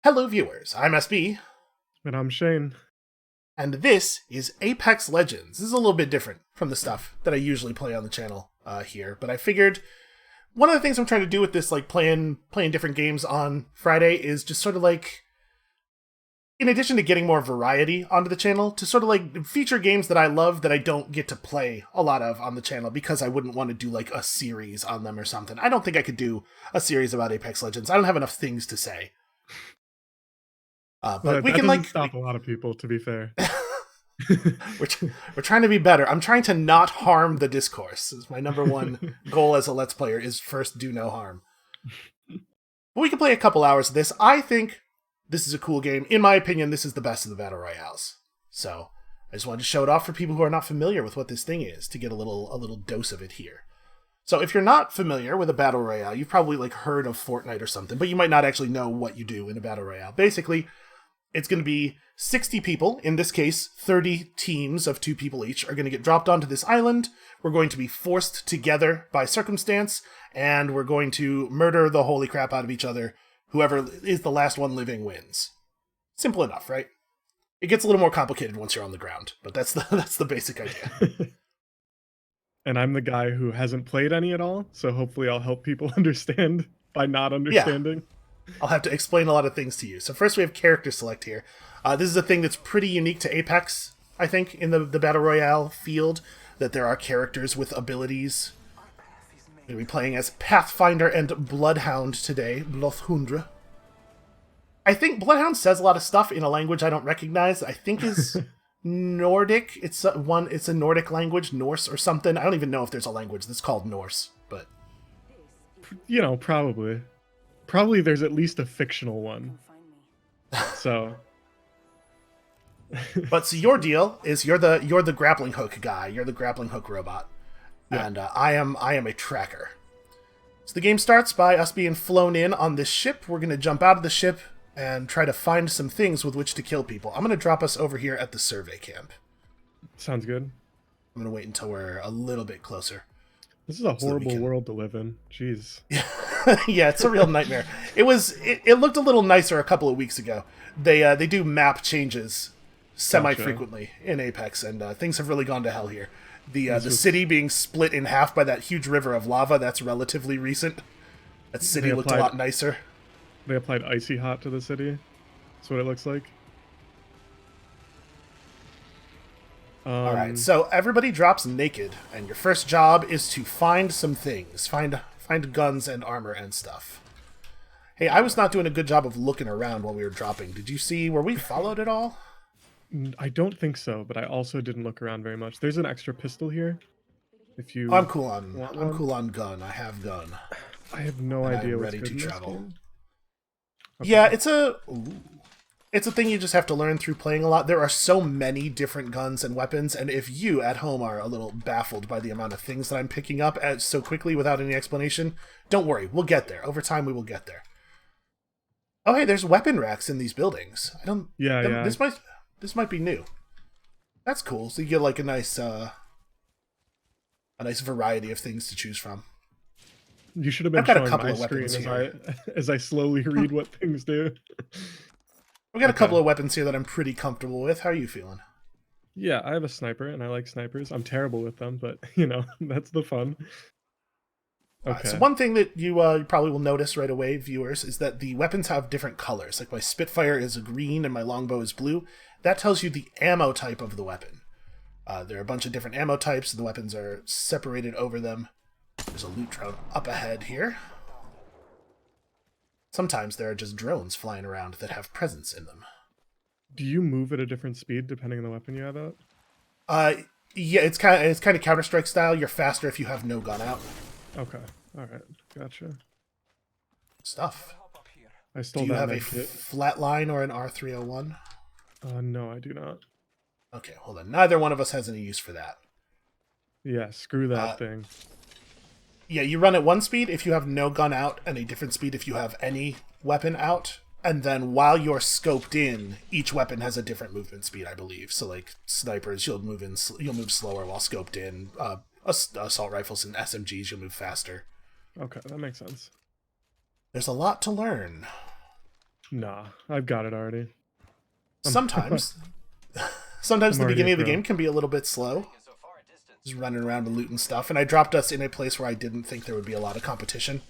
Hello viewers, I'm SB, And I'm Shane. and this is Apex Legends. This is a little bit different from the stuff that I usually play on the channel here, but I figured one of the things I'm trying to do with this, like playing different games on Friday, is just sort of like, in addition to getting more variety onto the channel, to sort of like feature games that I love that I don't get to play a lot of on the channel because I wouldn't want to do like a series on them or something. I don't think I could do a series about Apex Legends. I don't have enough things to say. But Well, we that can doesn't like stop a lot of people, to be fair. we're trying to be better. I'm trying to not harm the discourse. Is my number one goal as a Let's Player is first do no harm. But we can play a couple hours of this. I think this is a cool game. In my opinion, this is the best of the battle royales. So I just wanted to show it off for people who are not familiar with what this thing is to get a little dose of it here. So if you're not familiar with a battle royale, you've probably like heard of Fortnite or something, but you might not actually know what you do in a battle royale. Basically, it's going to be 60 people, in this case, 30 teams of 2 people each, are going to get dropped onto this island. We're going to be forced together by circumstance, and we're going to murder the holy crap out of each other. Whoever is the last one living wins. Simple enough, right? It gets a little more complicated once you're on the ground, but that's the basic idea. And I'm the guy who hasn't played any at all, so hopefully I'll help people understand by not Yeah, understanding. I'll have to explain a lot of things to you. So first we have character select here. This is a thing that's pretty unique to Apex, I think, in the Battle Royale field, that there are characters with abilities. We're going to be playing as Pathfinder and Bloodhound today, Bloodhound. I think Bloodhound says a lot of stuff in a language I don't recognize, I think is Nordic. It's a Nordic language, Norse or something. I don't even know if there's a language that's called Norse, but... You know, probably. Probably there's at least a fictional one. So... But so your deal is you're the grappling hook guy. You're the grappling hook robot, Yeah. and I am a tracker. So the game starts by us being flown in on this ship. We're gonna jump out of the ship and try to find some things with which to kill people. I'm gonna drop us over here at the survey camp. Sounds good. I'm gonna wait until we're a little bit closer. This is a So that we horrible can- world to live in. Jeez. Yeah, it's a real nightmare. It looked a little nicer a couple of weeks ago. They do map changes semi-frequently in Apex, and things have really gone to hell here. The city being split in half by that huge river of lava, that's relatively recent. That city looked a lot nicer. They applied Icy Hot to the city. That's what it looks like. Alright, so everybody drops naked, and your first job is to find some things. Find guns and armor and stuff. Hey, I was not doing a good job of looking around while we were dropping. Did you see, were we followed at all? I don't think so, but I also didn't look around very much. There's an extra pistol here. If you Oh, I'm cool on want one. gun. I have gun. I have no And idea I'm what's ready good to in this travel. game. Okay. Yeah, it's a thing you just have to learn through playing a lot. There are so many different guns and weapons, and if you at home are a little baffled by the amount of things that I'm picking up so quickly without any explanation, don't worry, we'll get there. Over time, we will get there. Oh, hey, there's weapon racks in these buildings. Yeah. This might be new. That's cool. So you get like a nice variety of things to choose from. You should have been I've got a showing couple my of screen weapons as I slowly read what things do. We've got a Okay. couple of weapons here that I'm pretty comfortable with. How are you feeling? Yeah, I have a sniper and I like snipers. I'm terrible with them, but you know, that's the fun. Okay. So one thing that you probably will notice right away, viewers, is that the weapons have different colors. Like my Spitfire is green and my longbow is blue. That tells you the ammo type of the weapon. There are a bunch of different ammo types, and the weapons are separated over them. There's a loot drone up ahead here. Sometimes there are just drones flying around that have presents in them. Do you move at a different speed depending on the weapon you have out? Yeah, it's kind of Counter-Strike style. You're faster if you have no gun out. Okay. Alright. Gotcha. Stuff. I stole Do you that have a med kit. flatline or an R301? No, I do not. Okay, hold on. Neither one of us has any use for that. Yeah, screw that thing. Yeah, you run at one speed if you have no gun out, and a different speed if you have any weapon out. And then while you're scoped in, each weapon has a different movement speed, I believe. So, like snipers, you'll move slower while scoped in. Assault rifles and SMGs, you'll move faster. Okay, that makes sense. There's a lot to learn. Nah, I've got it already. Sometimes, sometimes I'm the already a beginning of the pro. game can be a little bit slow. Just running around and looting stuff, and I dropped us in a place where I didn't think there would be a lot of competition.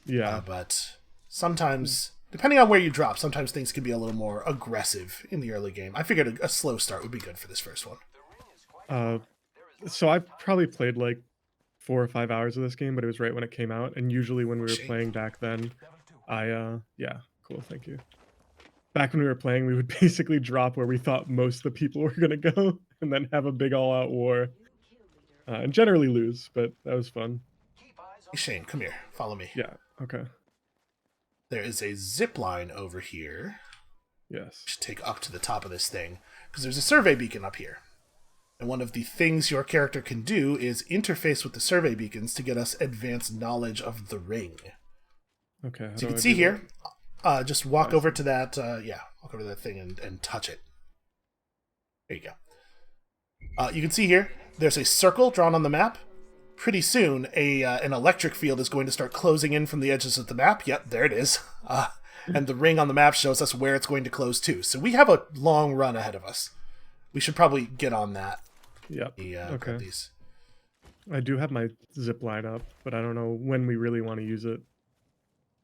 Yeah. But sometimes, depending on where you drop, sometimes things can be a little more aggressive in the early game. I figured a slow start would be good for this first one. Uh, so I probably played like 4 or 5 hours of this game, but it was right when it came out. And usually when we were Shane. playing back then, yeah, cool, thank you. Back when we were playing, we would basically drop where we thought most of the people were gonna go, and then have a big all-out war, and generally lose, but that was fun. Hey Shane, come here. Follow me. Yeah. Okay. There is a zip line over here. Yes. Should take up to the top of this thing, because there's a survey beacon up here. And one of the things your character can do is interface with the survey beacons to get us advanced knowledge of the ring. Okay. So you can see here, just walk over to that, walk over to that thing and touch it. There you go. You can see here, there's a circle drawn on the map. Pretty soon, an electric field is going to start closing in from the edges of the map. Yep, there it is. And the ring on the map shows us where it's going to close to. So we have a long run ahead of us. We should probably get on that. Yep. Okay. These. I do have my zip line up, but I don't know when we really want to use it.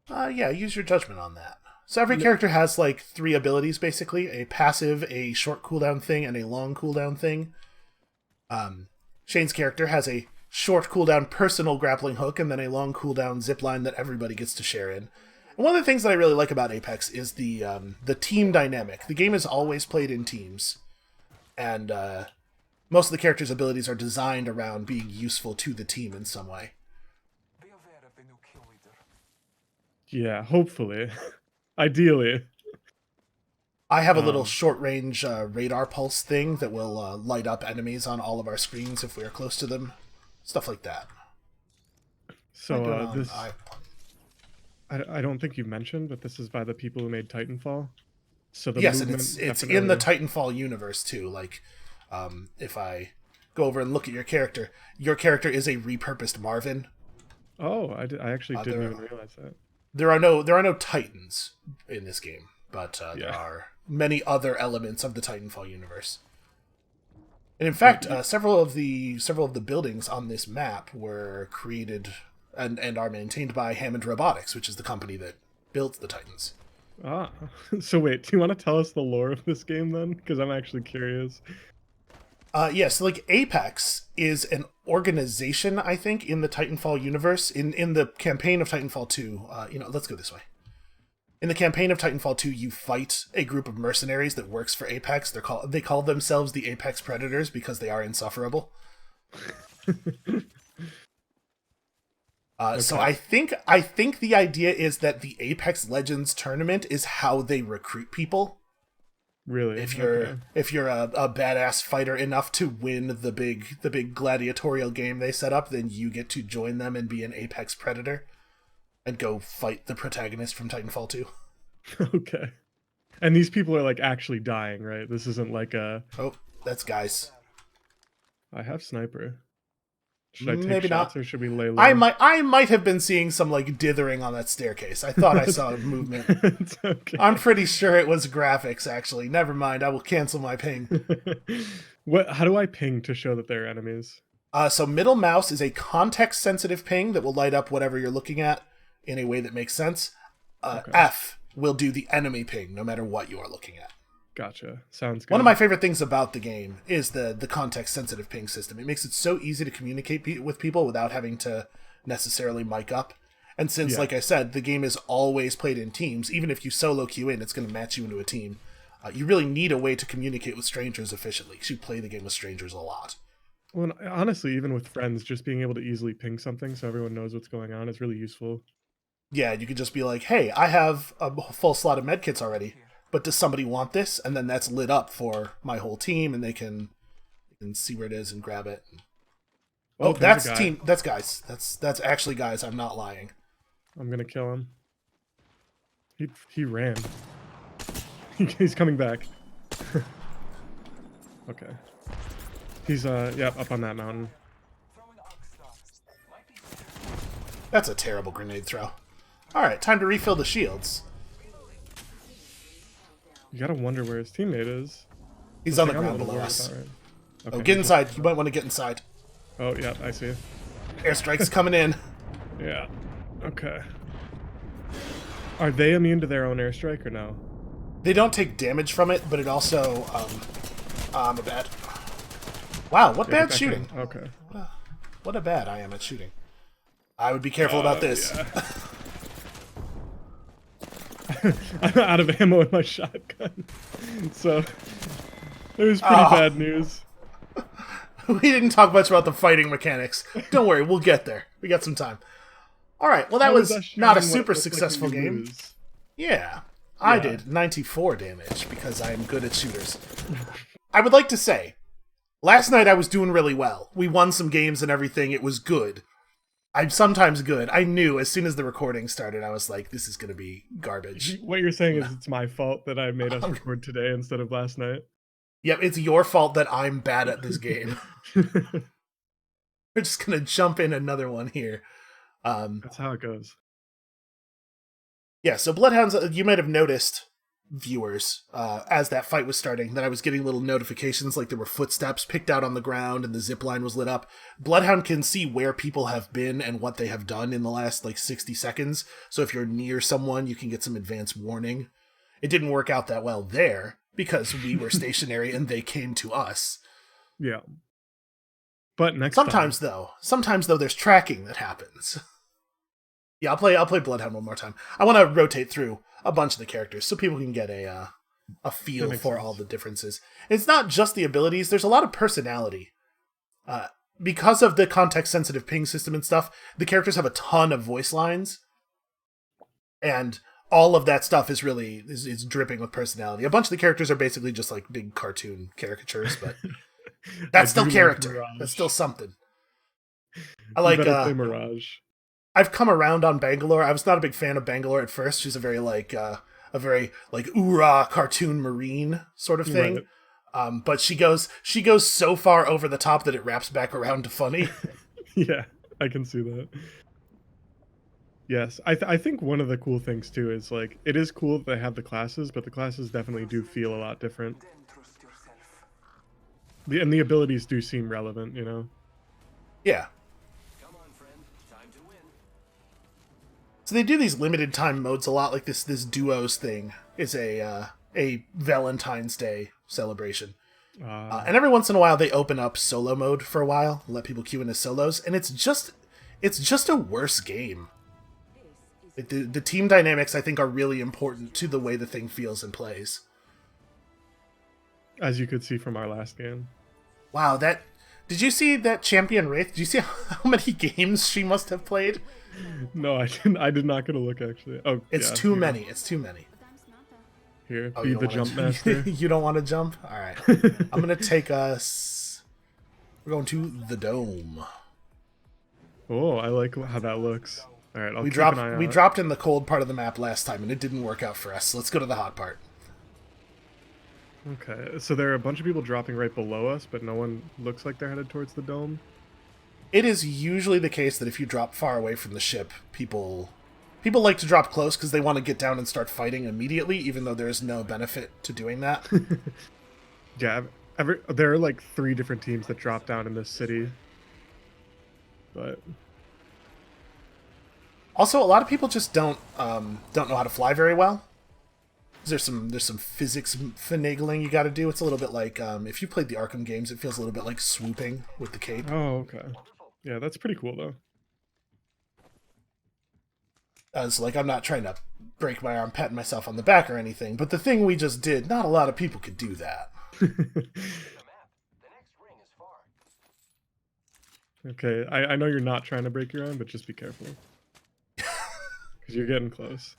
Yeah, use your judgment on that. So every character has like 3 abilities, basically. A passive, a short cooldown thing, and a long cooldown thing. Shane's character has a short cooldown personal grappling hook, and then a long cooldown zipline that everybody gets to share in. And one of the things that I really like about Apex is the team dynamic. The game is always played in teams. And most of the characters' abilities are designed around being useful to the team in some way. Yeah, hopefully. Ideally. I have a little short-range radar pulse thing that will light up enemies on all of our screens if we are close to them. Stuff like that. So this... I don't think you mentioned, but this is by the people who made Titanfall. So the yes, and movement it's in the Titanfall universe, too. Like, if I go over and look at your character is a repurposed Marvin. Oh, I actually didn't even realize that. There are no Titans in this game, but there are many other elements of the Titanfall universe. And in fact, several of the buildings on this map were created and are maintained by Hammond Robotics, which is the company that built the Titans. Ah, so wait, do you want to tell us the lore of this game then? Because I'm actually curious. Yes, like Apex is an organization, I think, in the Titanfall universe. In the campaign of Titanfall 2, let's go this way. In the campaign of Titanfall 2, you fight a group of mercenaries that works for Apex. They call themselves the Apex Predators because they are insufferable. Okay. So I think the idea is that the Apex Legends tournament is how they recruit people. Really? If you're a badass fighter enough to win the big gladiatorial game they set up, then you get to join them and be an Apex Predator and go fight the protagonist from Titanfall 2. Okay. And these people are like actually dying, right? This isn't like a... Oh, that's guys. I have sniper. Should I take Maybe shots not. Or should we lay low? I might have been seeing some like dithering on that staircase. I thought I saw movement. It's okay. I'm pretty sure it was graphics, actually. Never mind. I will cancel my ping. How do I ping to show that they're enemies? So middle mouse is a context-sensitive ping that will light up whatever you're looking at in a way that makes sense. Okay. F will do the enemy ping, no matter what you are looking at. Gotcha. Sounds good. One of my favorite things about the game is the context-sensitive ping system. It makes it so easy to communicate with people without having to necessarily mic up. And since, like I said, the game is always played in teams, even if you solo queue in, it's going to match you into a team. You really need a way to communicate with strangers efficiently, because you play the game with strangers a lot. Well, honestly, even with friends, just being able to easily ping something so everyone knows what's going on is really useful. Yeah, you could just be like, hey, I have a full slot of medkits already, but does somebody want this? And then that's lit up for my whole team, and they can see where it is and grab it. Oh, that's team. That's guys. That's actually guys. I'm not lying. I'm gonna kill him. He ran. He's coming back. Okay. He's up on that mountain. That's a terrible grenade throw. All right, time to refill the shields. You gotta wonder where his teammate is. He's The on the thing I'm a ground little below worried us. about, right? Oh, Okay, get he's inside. You might want to get inside. Oh, yeah, I see. Airstrike's coming in. Yeah. Okay. Are they immune to their own airstrike or no? They don't take damage from it, but it also, I'm a bad. Wow, what bad shooting. Okay. What a bad I am at shooting. I would be careful about this. Yeah. I'm out of ammo in my shotgun. So, it was pretty bad news. We didn't talk much about the fighting mechanics. Don't worry, we'll get there. We got some time. Alright, well that was not a super successful game. Yeah, I did 94 damage because I am good at shooters. I would like to say, last night I was doing really well. We won some games and everything, it was good. I'm sometimes good. I knew as soon as the recording started, I was like, this is going to be garbage. What you're saying is it's my fault that I made us record today instead of last night? Yep, it's your fault that I'm bad at this game. We're just going to jump in another one here. That's how it goes. Yeah, so Bloodhounds, you might have noticed, viewers, as that fight was starting, that I was getting little notifications like there were footsteps picked out on the ground and the zip line was lit up. Bloodhound can see where people have been and what they have done in the last 60 seconds, so if you're near someone, you can get some advance warning. It didn't work out that well there, because we were stationary and they came to us. Yeah. But sometimes though, there's tracking that happens. Yeah, I'll play Bloodhound one more time. I want to rotate through a bunch of the characters so people can get a feel for all the differences. It's not just the abilities, there's a lot of personality. Because of the context-sensitive ping system and stuff, the characters have a ton of voice lines, and all of that stuff is really is dripping with personality. A bunch of the characters are basically just like big cartoon caricatures, but that's still character. Like that's still something. I like play Mirage. I've come around on Bangalore. I was not a big fan of Bangalore at first. She's a very oorah cartoon marine sort of thing. Right. But she goes so far over the top that it wraps back around to funny. Yeah, I can see that. Yes, I think one of the cool things too is it is cool that they have the classes, but the classes definitely do feel a lot different. And the abilities do seem relevant, you know? Yeah. So they do these limited time modes a lot, like this duos thing is a Valentine's Day celebration. And every once in a while they open up solo mode for a while, let people queue in as solos, and it's just a worse game. The team dynamics, I think, are really important to the way the thing feels and plays. As you could see from our last game. Wow, did you see that Champion Wraith? Did you see how many games she must have played? No, I didn't. I did not get a look, actually. Oh, it's too many. It's too many. Here, be the jump master. You don't want to jump? All right. I'm going to take us... We're going to the dome. Oh, I like how that looks. All right, I'll keep an eye out. We dropped in the cold part of the map last time, and it didn't work out for us. So let's go to the hot part. Okay, so there are a bunch of people dropping right below us, but no one looks like they're headed towards the dome. It is usually the case that if you drop far away from the ship, people like to drop close because they want to get down and start fighting immediately, even though there's no benefit to doing that. Yeah, there are 3 different teams that drop down in this city. But also, a lot of people just don't know how to fly very well. There's some physics finagling you got to do. It's a little bit like if you played the Arkham games, it feels a little bit like swooping with the cape. Oh, okay. Yeah, that's pretty cool though. So I'm not trying to break my arm, patting myself on the back or anything, but the thing we just did, not a lot of people could do that. Okay, I know you're not trying to break your arm, but just be careful. Because you're getting close.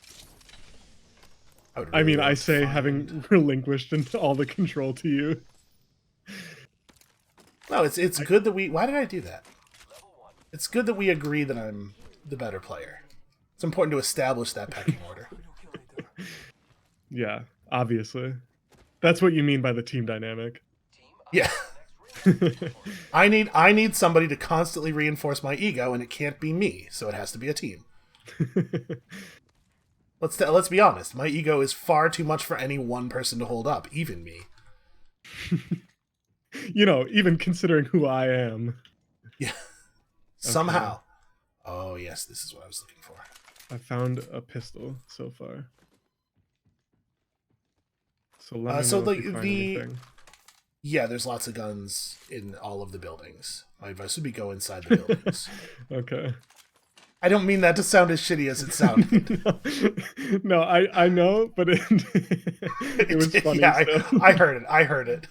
I mean, I say having relinquished all the control to you. No, it's good that we... Why did I do that? It's good that we agree that I'm the better player. It's important to establish that pecking order. Yeah, obviously. That's what you mean by the team dynamic. Yeah. I need somebody to constantly reinforce my ego, and it can't be me, so it has to be a team. Let's be honest. My ego is far too much for any one person to hold up, even me. Even considering who I am. Yeah. Somehow. Okay. Oh, yes, this is what I was looking for. I found a pistol so far. So let me know if you find anything. Yeah, there's lots of guns in all of the buildings. My advice would be go inside the buildings. Okay. I don't mean that to sound as shitty as it sounded. No, I know, but it was funny. Yeah, I heard it.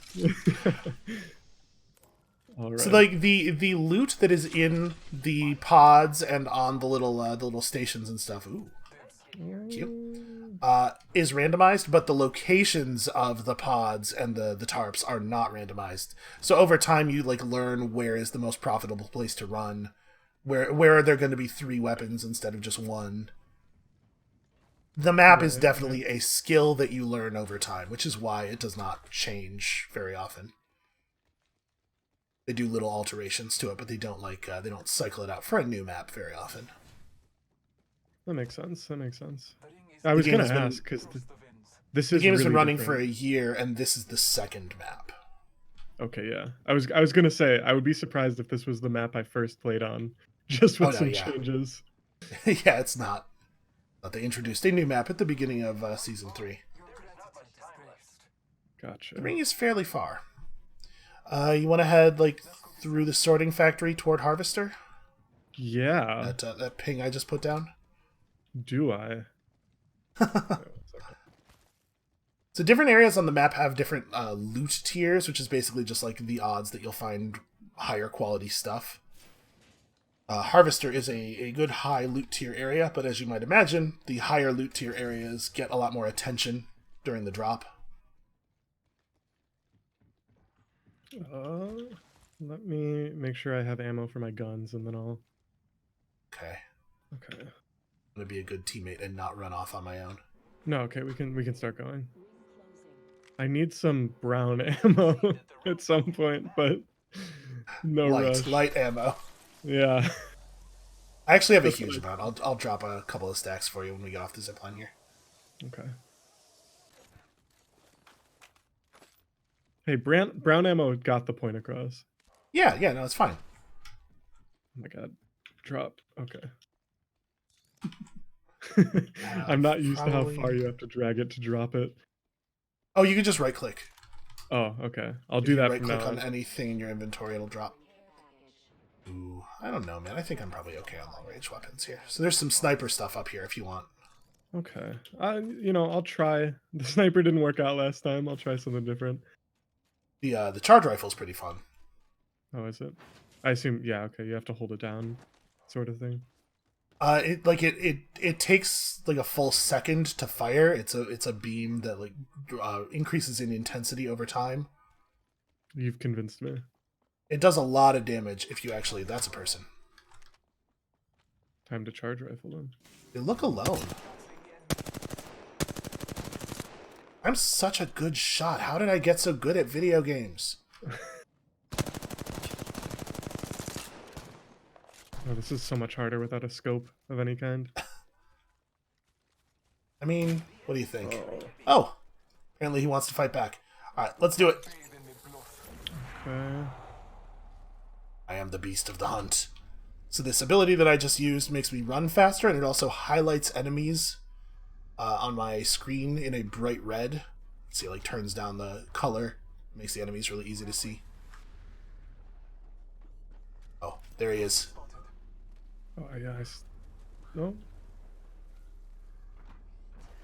All right. So like the loot that is in the pods and on the little stations and stuff. Ooh, cute. Is randomized, but the locations of the pods and the tarps are not randomized. So over time, you like learn where is the most profitable place to run, where are there going to be 3 weapons instead of just 1. The map is definitely a skill that you learn over time, which is why it does not change very often. They do little alterations to it, but they don't cycle it out for a new map very often. That makes sense. I was going to ask because the game has been running for a year, and this is the 2nd map. Okay, yeah. I was going to say I would be surprised if this was the map I first played on, just with some changes. Yeah, it's not. But they introduced a new map at the beginning of season 3. Gotcha. The ring is fairly far. You want to head like through the sorting factory toward Harvester? Yeah. That ping I just put down. Do I? So different areas on the map have different loot tiers, which is basically just like the odds that you'll find higher quality stuff. Harvester is a good high loot tier area, but as you might imagine, the higher loot tier areas get a lot more attention during the drop. Let me make sure I have ammo for my guns, and then I'll... Okay. Okay. I'm gonna be a good teammate and not run off on my own. No, okay, we can start going. I need some brown ammo at some point, but no rush. Light ammo. Yeah. I actually have a huge amount. I'll drop a couple of stacks for you when we get off the zipline here. Okay. Hey, brown ammo got the point across. Yeah, no, it's fine. Oh my god. Drop. Okay. I'm not used to how far you have to drag it to drop it. Oh, you can just right click. Oh, okay. I'll do that from now on. Right click on anything in your inventory, it'll drop. Ooh, I don't know, man. I think I'm probably okay on long range weapons here. So there's some sniper stuff up here if you want. Okay. I'll try. The sniper didn't work out last time. I'll try something different. The charge rifle's pretty fun. Oh, is it? I assume, yeah, okay, you have to hold it down, sort of thing. It takes like a full second to fire. It's a beam that like increases in intensity over time. You've convinced me. It does a lot of damage if you actually... That's a person. Time to charge rifle them. They look alone. I'm such a good shot. How did I get so good at video games? Oh, this is so much harder without a scope of any kind. I mean, what do you think? Oh, apparently he wants to fight back. All right, let's do it. Okay. I am the beast of the hunt. So this ability that I just used makes me run faster, and it also highlights enemies on my screen in a bright red. See, it like turns down the color, makes the enemies really easy to see. Oh, there he is. Oh yeah, no.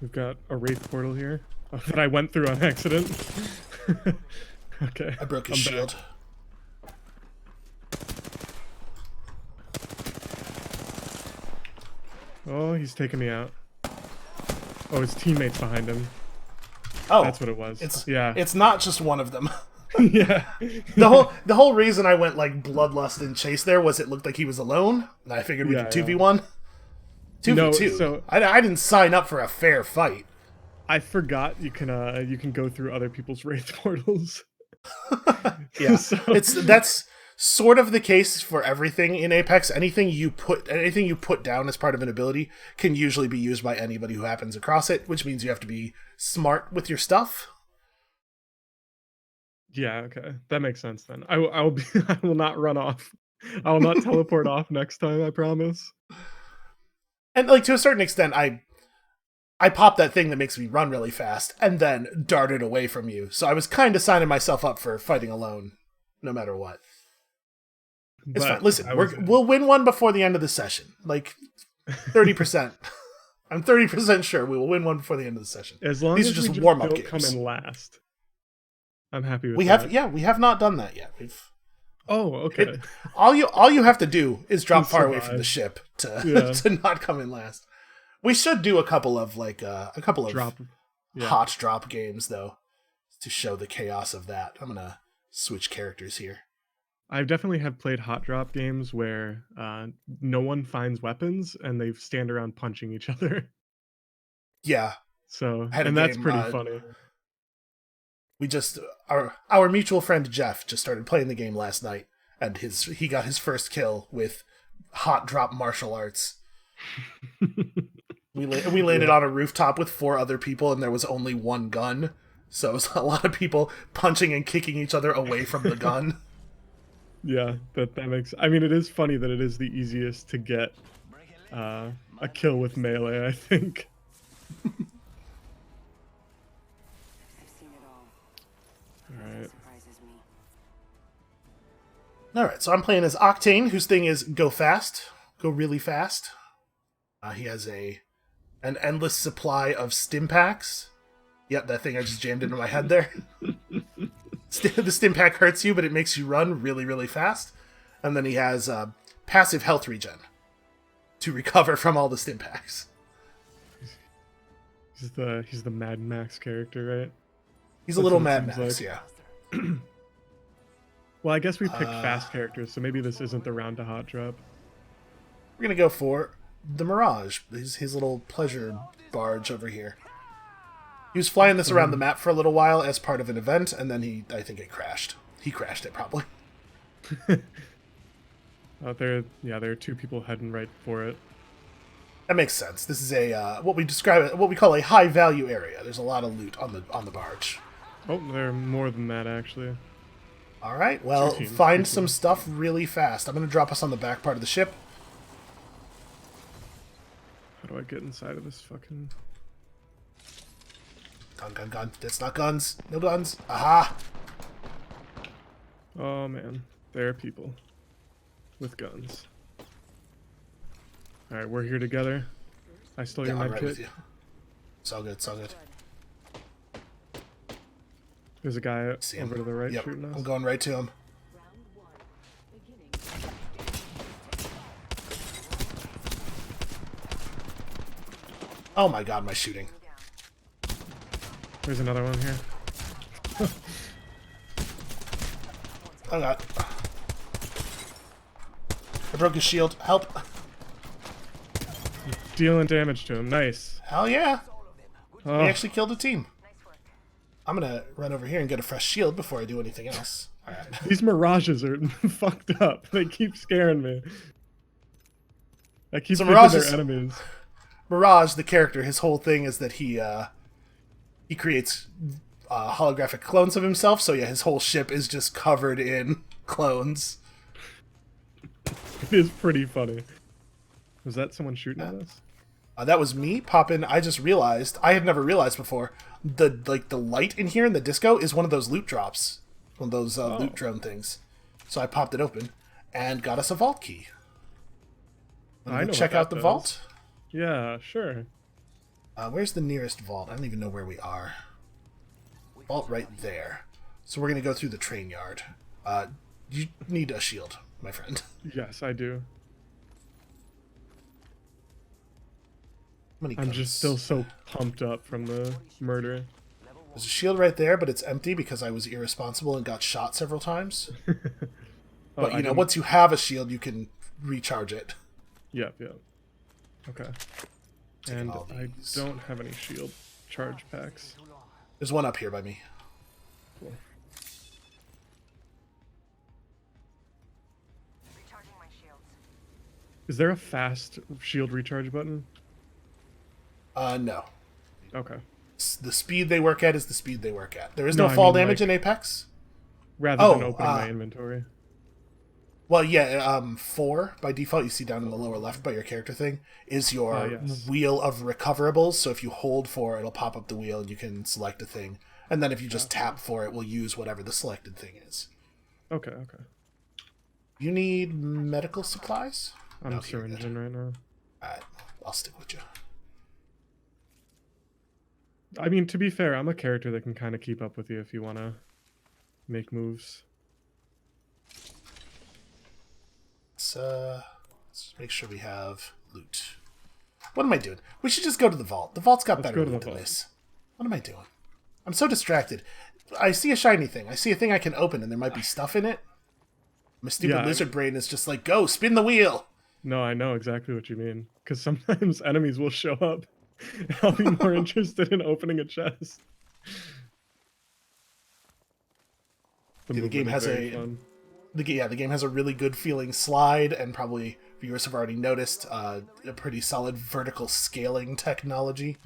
We've got a wraith portal here that I went through on accident. Okay. I broke his shield. Back. Oh, he's taking me out. Oh, his teammate's behind him. Oh, that's what it was. It's not just one of them. Yeah. The whole reason I went like bloodlust and chase there was it looked like he was alone, and I figured we could 2v1. 2v2. So I didn't sign up for a fair fight. I forgot you can go through other people's wraith portals. Yeah. sort of the case for everything in Apex. Anything you put down as part of an ability can usually be used by anybody who happens across it, which means you have to be smart with your stuff. Yeah, okay. That makes sense then. I will be I will not run off. I will not teleport off next time, I promise. And like to a certain extent, I popped that thing that makes me run really fast and then darted away from you. So I was kind of signing myself up for fighting alone, no matter what. It's fine. Listen, we'll win one before the end of the session. Like 30%. I'm 30% sure we will win one before the end of the session. As long These as are just we warm-up don't games. come in last, I'm happy with we that. we have not done that yet. Oh, okay. All you have to do is drop far away from the survive. ship to not come in last. We should do a couple of hot drop games though to show the chaos of that. I'm gonna switch characters here. I definitely have played hot drop games where no one finds weapons and they stand around punching each other. Yeah. So, and that's pretty funny. We just our mutual friend Jeff just started playing the game last night, and he got his first kill with hot drop martial arts. we landed on a rooftop with 4 other people, and there was only one gun, so it was a lot of people punching and kicking each other away from the gun. Yeah, that makes. I mean, it is funny that it is the easiest to get a kill with melee, I think. Alright, so I'm playing as Octane, whose thing is go fast. Go really fast. He has an endless supply of stim packs. Yep, that thing I just jammed into my head there. The stim pack hurts you, but it makes you run really, really fast. And then he has passive health regen to recover from all the stim packs. He's the Mad Max character, right? He's a little Mad Max, yeah. Well, I guess we picked fast characters, so maybe this isn't the round to hot drop. We're gonna go for the Mirage, his little pleasure barge over here. He was flying this around the map for a little while as part of an event, and then I think it crashed. He crashed it, probably. There are 2 people heading right for it. That makes sense. This is what we call a high value area. There's a lot of loot on the barge. Oh, there are more than that actually. All right, well, find some stuff really fast. I'm going to drop us on the back part of the ship. How do I get inside of this fucking... Gun. That's not guns. No guns. Aha! Oh, man. There are people with guns. Alright, we're here together. I stole your medkit. It's all good. There's a guy over to the right shooting us. I'm going right to him. Oh my god, my shooting. There's another one here. Oh god. I broke his shield. Help. Dealing damage to him. Nice. Hell yeah. Oh. We actually killed a team. I'm gonna run over here and get a fresh shield before I do anything else. All right. These mirages are fucked up. They keep scaring me. I keep thinking they're enemies. Mirage, the character, his whole thing is that he creates holographic clones of himself. So yeah, his whole ship is just covered in clones. It is pretty funny. Was that someone shooting at us? That was me popping. I just realized, I had never realized before, the light in here in the disco is one of those loot drops, one of those loot drone things. So I popped it open and got us a vault key. I know. Check out the vault. Yeah, sure. Where's the nearest vault? I don't even know where we are. Vault right there. So we're gonna go through the train yard. You need a shield, my friend. Yes, I do. I'm just still so pumped up from the murder. There's a shield right there, but it's empty because I was irresponsible and got shot several times. But you know, once you have a shield, you can recharge it. Yep. Okay. And I don't have any shield charge packs. There's one up here by me. Cool. Is there a fast shield recharge button? No. Okay. The speed they work at is the speed they work at. There is No, no I fall mean, damage in like, Apex. rather than opening my inventory. Well, yeah, 4 by default, you see down in the lower left by your character thing, is your Yes. wheel of recoverables. So if you hold 4, it'll pop up the wheel and you can select a thing. And then if you just tap 4, it will use whatever the selected thing is. Okay, okay. You need medical supplies? I'm Okay, you're good. syringing right now. Alright, I'll stick with you. I mean, to be fair, I'm a character that can kind of keep up with you if you want to make moves. Let's make sure we have loot. What am I doing? We should just go to the vault. The vault's got better loot than this. What am I doing? I'm so distracted. I see a shiny thing. I see a thing I can open, and there might be stuff in it. My stupid lizard brain is just like, go, spin the wheel! No, I know exactly what you mean. Because sometimes enemies will show up, and I'll be more interested in opening a chest. The game has the game has a really good feeling slide, and probably viewers have already noticed a pretty solid vertical scaling technology.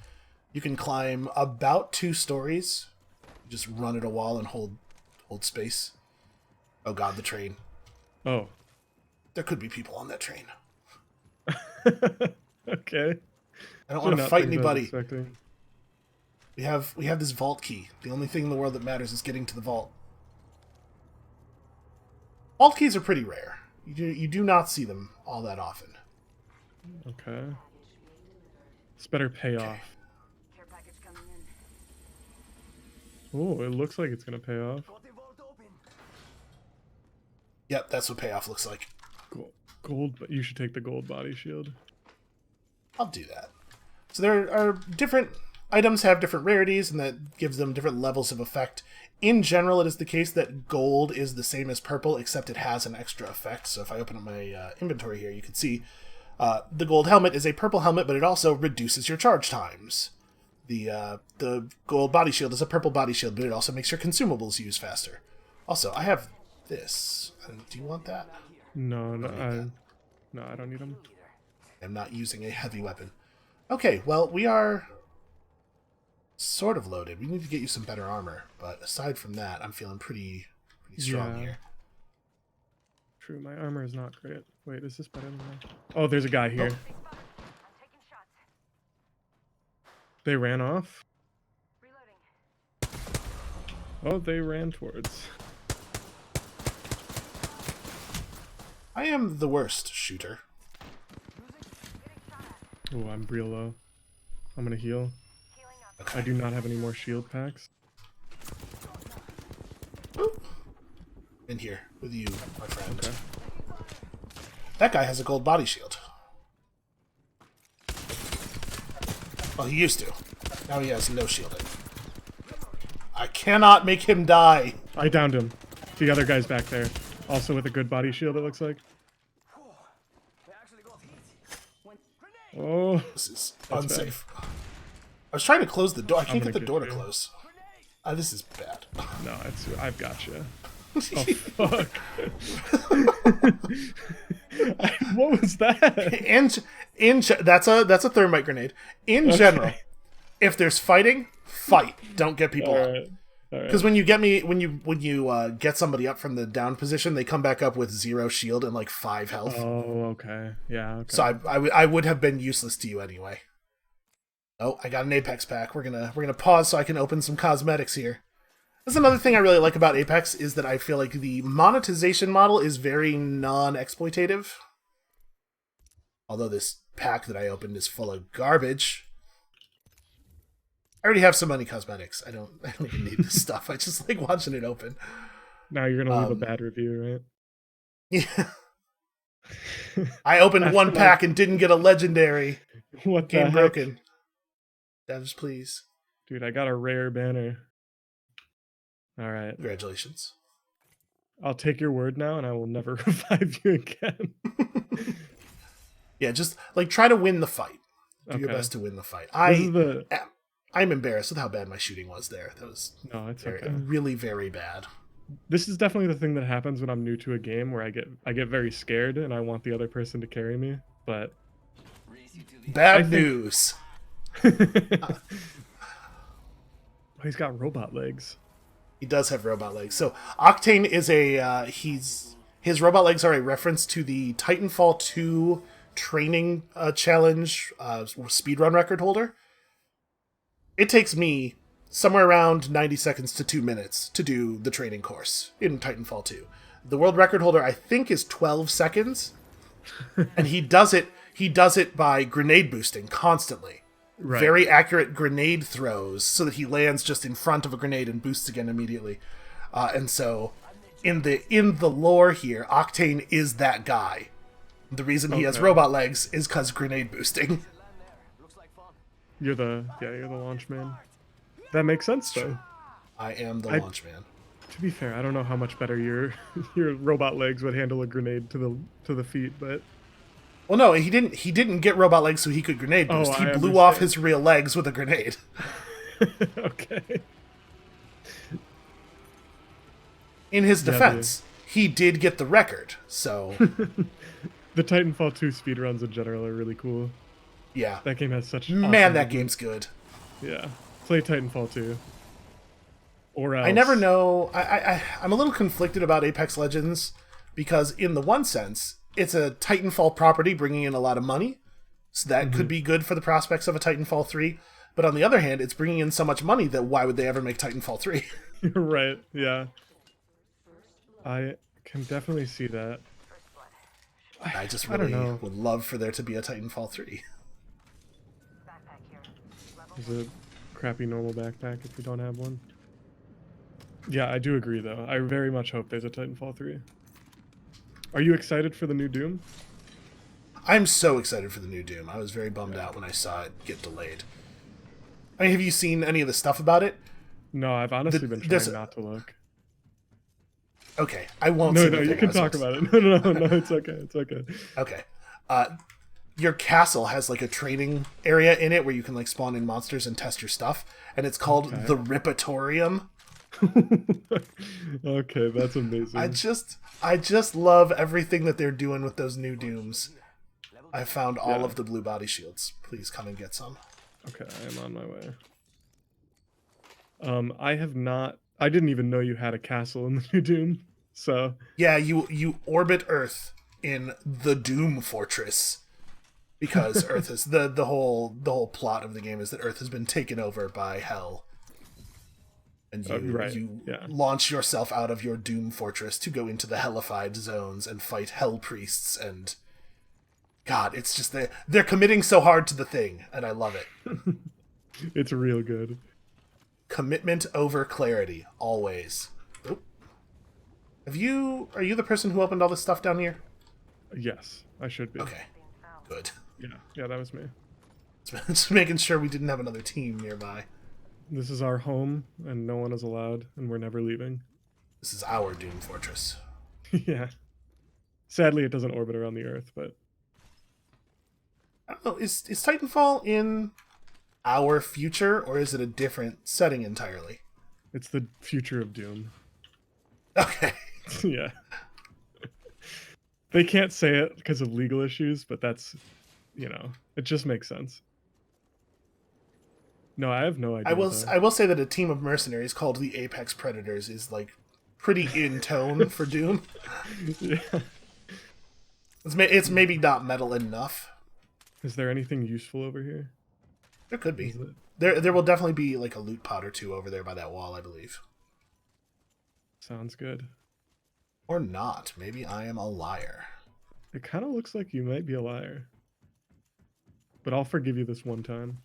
You can climb about 2 stories. Just run at a wall and hold space. Oh god, the train. Oh. There could be people on that train. Okay. I don't want to fight anybody. We have this vault key. The only thing in the world that matters is getting to the vault. Vault keys are pretty rare. You do not see them all that often. Okay. This better pay off. Oh, it looks like it's gonna pay off. Yep, that's what payoff looks like. Gold, but you should take the gold body shield. I'll do that. So there are different items have different rarities, and that gives them different levels of effect. In general, it is the case that gold is the same as purple, except it has an extra effect. So if I open up my inventory here, you can see the gold helmet is a purple helmet, but it also reduces your charge times. The gold body shield is a purple body shield, but it also makes your consumables use faster. Also, I have this. Do you want that? No, I don't need them. I'm not using a heavy weapon. Okay, well, we are sort of loaded. We need to get you some better armor, but aside from that, I'm feeling pretty strong here. True, my armor is not great. Wait, is this better than that? Oh, there's a guy here. Oh. They ran off? Oh, they ran towards. I am the worst shooter. Oh, I'm real low. I'm gonna heal. Okay. I do not have any more shield packs. In here with you, my friend. Okay. That guy has a gold body shield. Well, he used to. Now he has no shielding. I cannot make him die. I downed him. The other guy's back there. Also with a good body shield, it looks like. Oh, this is unsafe. Bad. I was trying to close the door. I can't get the door to close. This is bad. No, I've got you. Oh, fuck. What was that? That's a thermite grenade. In general, if there's fighting, fight. Don't get people up. Because when you get somebody up from the down position, they come back up with 0 shield and like 5 health. Oh, okay. Yeah. Okay. So I would have been useless to you anyway. Oh, I got an Apex pack. We're gonna pause so I can open some cosmetics here. That's another thing I really like about Apex is that I feel like the monetization model is very non-exploitative. Although this pack that I opened is full of garbage. I already have so many cosmetics. I don't even need this stuff. I just like watching it open. Now you're gonna leave a bad review, right? Yeah. I opened one pack and didn't get a legendary. What the Game heck? broken. Devs, please. Dude, I got a rare banner. Alright. Congratulations. I'll take your word now and I will never revive you again. Yeah, just like try to win the fight. Do your best to win the fight. I'm embarrassed with how bad my shooting was there. That was really very bad. This is definitely the thing that happens when I'm new to a game where I get very scared and I want the other person to carry me. But Bad news. He's got robot legs. He does have robot legs. So Octane is his robot legs are a reference to the Titanfall 2 training challenge speedrun record holder. It takes me somewhere around 90 seconds to 2 minutes to do the training course in Titanfall 2. The world record holder, I think, is 12 seconds. And he does it by grenade boosting constantly. Right. Very accurate grenade throws so that he lands just in front of a grenade and boosts again immediately. And so in the lore here, Octane is that guy. The reason he has robot legs is because grenade boosting. You're the launch man. That makes sense, though. I am the launch man. To be fair, I don't know how much better your robot legs would handle a grenade to the feet, but well, no, he didn't get robot legs so he could grenade boost. He blew off his real legs with a grenade. Okay. In his defense, he did get the record, so the Titanfall 2 speedruns in general are really cool. Yeah. That game has such awesome that game's good. Yeah. Play Titanfall 2. Or else. I never know. I'm a little conflicted about Apex Legends because in the one sense, it's a Titanfall property bringing in a lot of money, so that could be good for the prospects of a Titanfall 3. But on the other hand, it's bringing in so much money that why would they ever make Titanfall 3? Right, yeah. I can definitely see that. I just really would love for there to be a Titanfall 3. There's a crappy normal backpack if we don't have one. Yeah, I do agree, though. I very much hope there's a Titanfall 3. Are you excited for the new Doom? I'm so excited for the new Doom. I was very bummed out when I saw it get delayed. I mean, have you seen any of the stuff about it? No, I've honestly been trying not to look. Okay, I won't. No, you can talk about it. No, it's okay. It's okay. Okay. Your castle has like a training area in it where you can like spawn in monsters and test your stuff, and it's called the Ripatorium. Okay, that's amazing. I just love everything that they're doing with those new Dooms. I found all of the blue body shields. Please come and get some. Okay, I am on my way. I didn't even know you had a castle in the new Doom. So yeah, you orbit Earth in the Doom Fortress because Earth is the whole plot of the game is that Earth has been taken over by Hell. And you launch yourself out of your Doom Fortress to go into the hellified zones and fight Hell Priests, and God, it's just they're committing so hard to the thing, and I love it. It's real good. Commitment over clarity, always. Oop. Are you the person who opened all this stuff down here? Yes, I should be. Okay, good. Yeah, that was me. Just making sure we didn't have another team nearby. This is our home, and no one is allowed, and we're never leaving. This is our Doom Fortress. Yeah. Sadly, it doesn't orbit around the Earth, but I don't know. Is Titanfall in our future, or is it a different setting entirely? It's the future of Doom. Okay. Yeah. They can't say it because of legal issues, but that's, it just makes sense. No, I have no idea. I will say that a team of mercenaries called the Apex Predators is like pretty in tone for Doom. Yeah. It's maybe not metal enough. Is there anything useful over here? There could be. There will definitely be like a loot pod or two over there by that wall, I believe. Sounds good. Or not. Maybe I am a liar. It kind of looks like you might be a liar. But I'll forgive you this one time.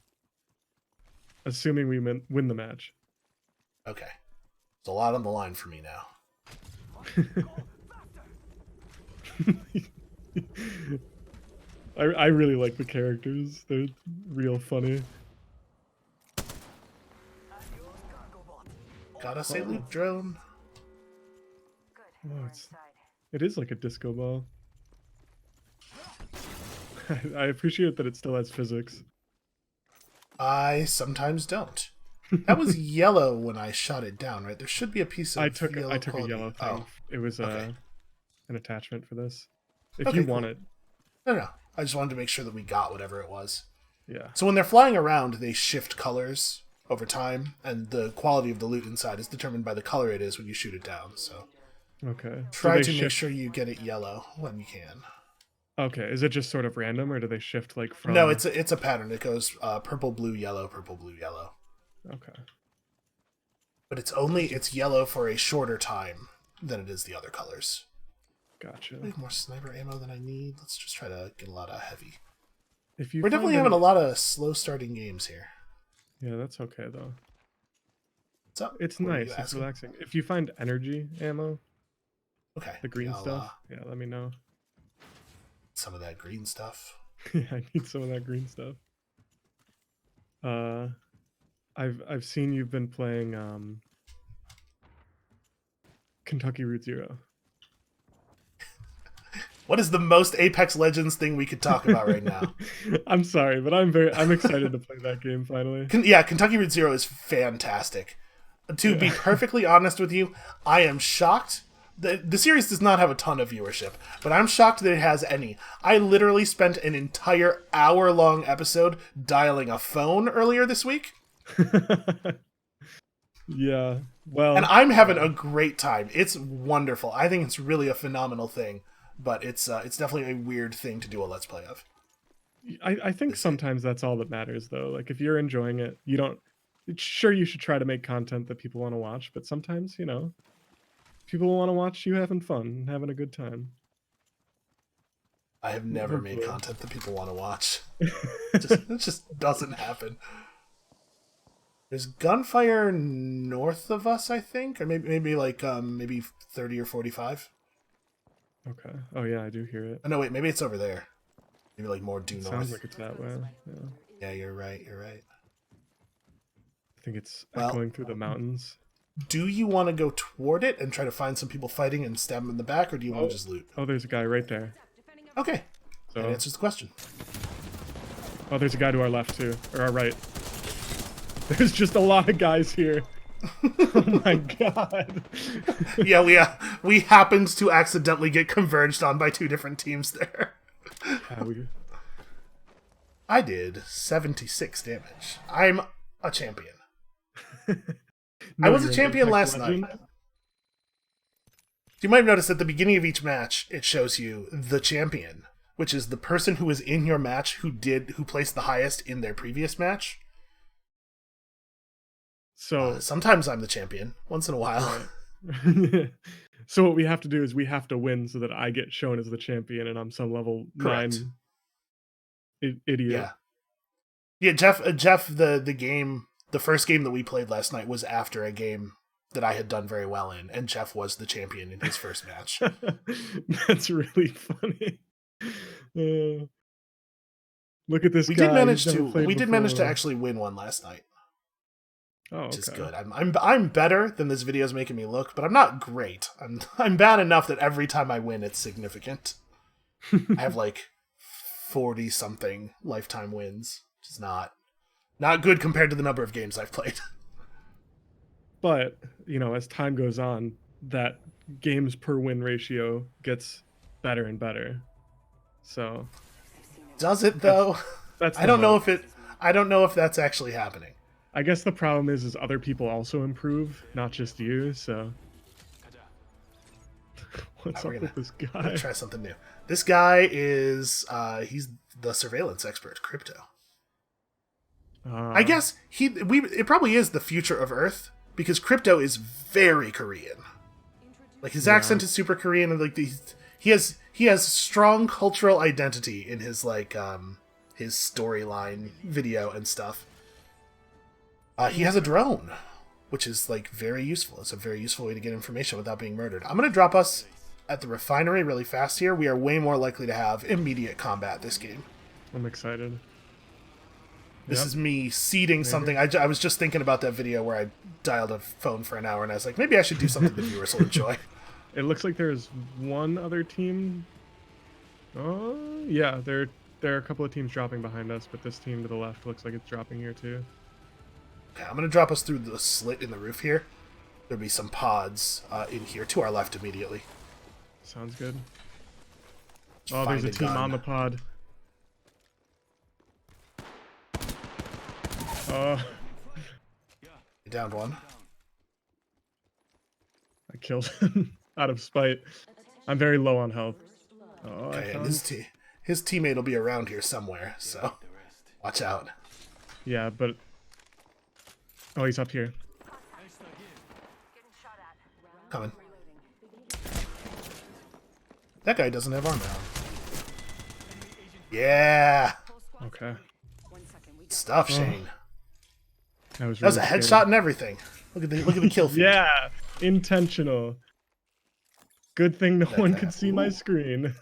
Assuming we win the match. Okay. There's a lot on the line for me now. I really like the characters. They're real funny. Gotta say loot drone. Oh, it is like a disco ball. I appreciate that it still has physics. I sometimes don't. That was yellow when I shot it down, right? There should be a piece of I took yellow a yellow thing. Oh. It was Okay. an attachment for this. If you want it. No. I just wanted to make sure that we got whatever it was. Yeah. So when they're flying around, they shift colors over time, and the quality of the loot inside is determined by the color it is when you shoot it down. So Okay. try to make sure you get it yellow when you can. Okay. Is it just sort of random, or do they shift like from? No, it's a pattern. It goes purple, blue, yellow, purple, blue, yellow. Okay. But it's yellow for a shorter time than it is the other colors. Gotcha. I have more sniper ammo than I need. Let's just try to get a lot of heavy. If you We're definitely having a lot of slow starting games here. Yeah, that's okay though. What's up? It's What nice. It's relaxing. If you find energy ammo, okay, the green stuff, yeah, let me know. Some of that green stuff. Yeah, I need some of that green stuff. I've seen you've been playing Kentucky Route Zero. What is the most Apex Legends thing we could talk about right now? I'm sorry, but I'm excited to play that game finally. Yeah, Kentucky Route Zero is fantastic. To be perfectly honest with you, I am shocked. The series does not have a ton of viewership, but I'm shocked that it has any. I literally spent an entire hour-long episode dialing a phone earlier this week. Yeah, well... And I'm having a great time. It's wonderful. I think it's really a phenomenal thing. But it's definitely a weird thing to do a Let's Play of. I think sometimes that's all that matters, though. Like, if you're enjoying it, you don't... Sure, you should try to make content that people want to watch, but sometimes, people want to watch you having fun, having a good time. I have never made content that people want to watch. It just doesn't happen. There's gunfire north of us, I think, or maybe 30 or 45. Okay. Oh yeah, I do hear it. Oh no, wait, maybe it's over there. Maybe like more due north. Sounds like it's that way. Yeah, you're right. I think it's echoing through the mountains. Do you want to go toward it and try to find some people fighting and stab them in the back, or do you want to just loot? Oh, there's a guy right there. Okay. So that answers the question. Oh, there's a guy to our left too, or our right. There's just a lot of guys here. Oh my god. Yeah, we happened to accidentally get converged on by two different teams there. I did 76 damage. I'm a champion. I was a champion last night. You might have noticed at the beginning of each match, it shows you the champion, which is the person who was in your match who placed the highest in their previous match. So sometimes I'm the champion, once in a while. Right. So what we have to do is we have to win so that I get shown as the champion and I'm some level 9 idiot. Yeah, Jeff, the first game that we played last night was after a game that I had done very well in, and Jeff was the champion in his first match. That's really funny. Look at this guy. We did manage to actually win one last night. Oh, okay. Which is good. I'm better than this video is making me look, but I'm not great. I'm bad enough that every time I win, it's significant. I have like 40 something lifetime wins, which is not good compared to the number of games I've played. But as time goes on, that games per win ratio gets better and better. So does it though? I don't know if that's actually happening. I guess the problem is other people also improve, not just you, so... What's up with this guy? We're gonna try something new. This guy is, he's the surveillance expert, Crypto. I guess it probably is the future of Earth, because Crypto is very Korean. Like, his accent is super Korean, and like, he has strong cultural identity in his, like, his storyline video and stuff. He has a drone, which is like very useful. It's a very useful way to get information without being murdered. I'm going to drop us at the refinery really fast here. We are way more likely to have immediate combat this game. I'm excited. This is me seeding something. I was just thinking about that video where I dialed a phone for an hour, and I was like, maybe I should do something the viewers will enjoy. It looks like there's one other team. Oh, yeah, there are a couple of teams dropping behind us, but this team to the left looks like it's dropping here too. Okay, I'm going to drop us through the slit in the roof here. There'll be some pods in here to our left immediately. Sounds good. Oh, there's a team on the pod. Oh, You downed one. I killed him out of spite. I'm very low on health. Oh, I Okay, and found... his teammate will be around here somewhere, so watch out. Yeah, but... Oh, he's up here. Coming. That guy doesn't have armor on. Yeah! Okay. Stuff, Shane. That was That was a really headshot scary. and everything. Look at the kill feed. Yeah! Intentional. Good thing no one could see my Ooh. screen.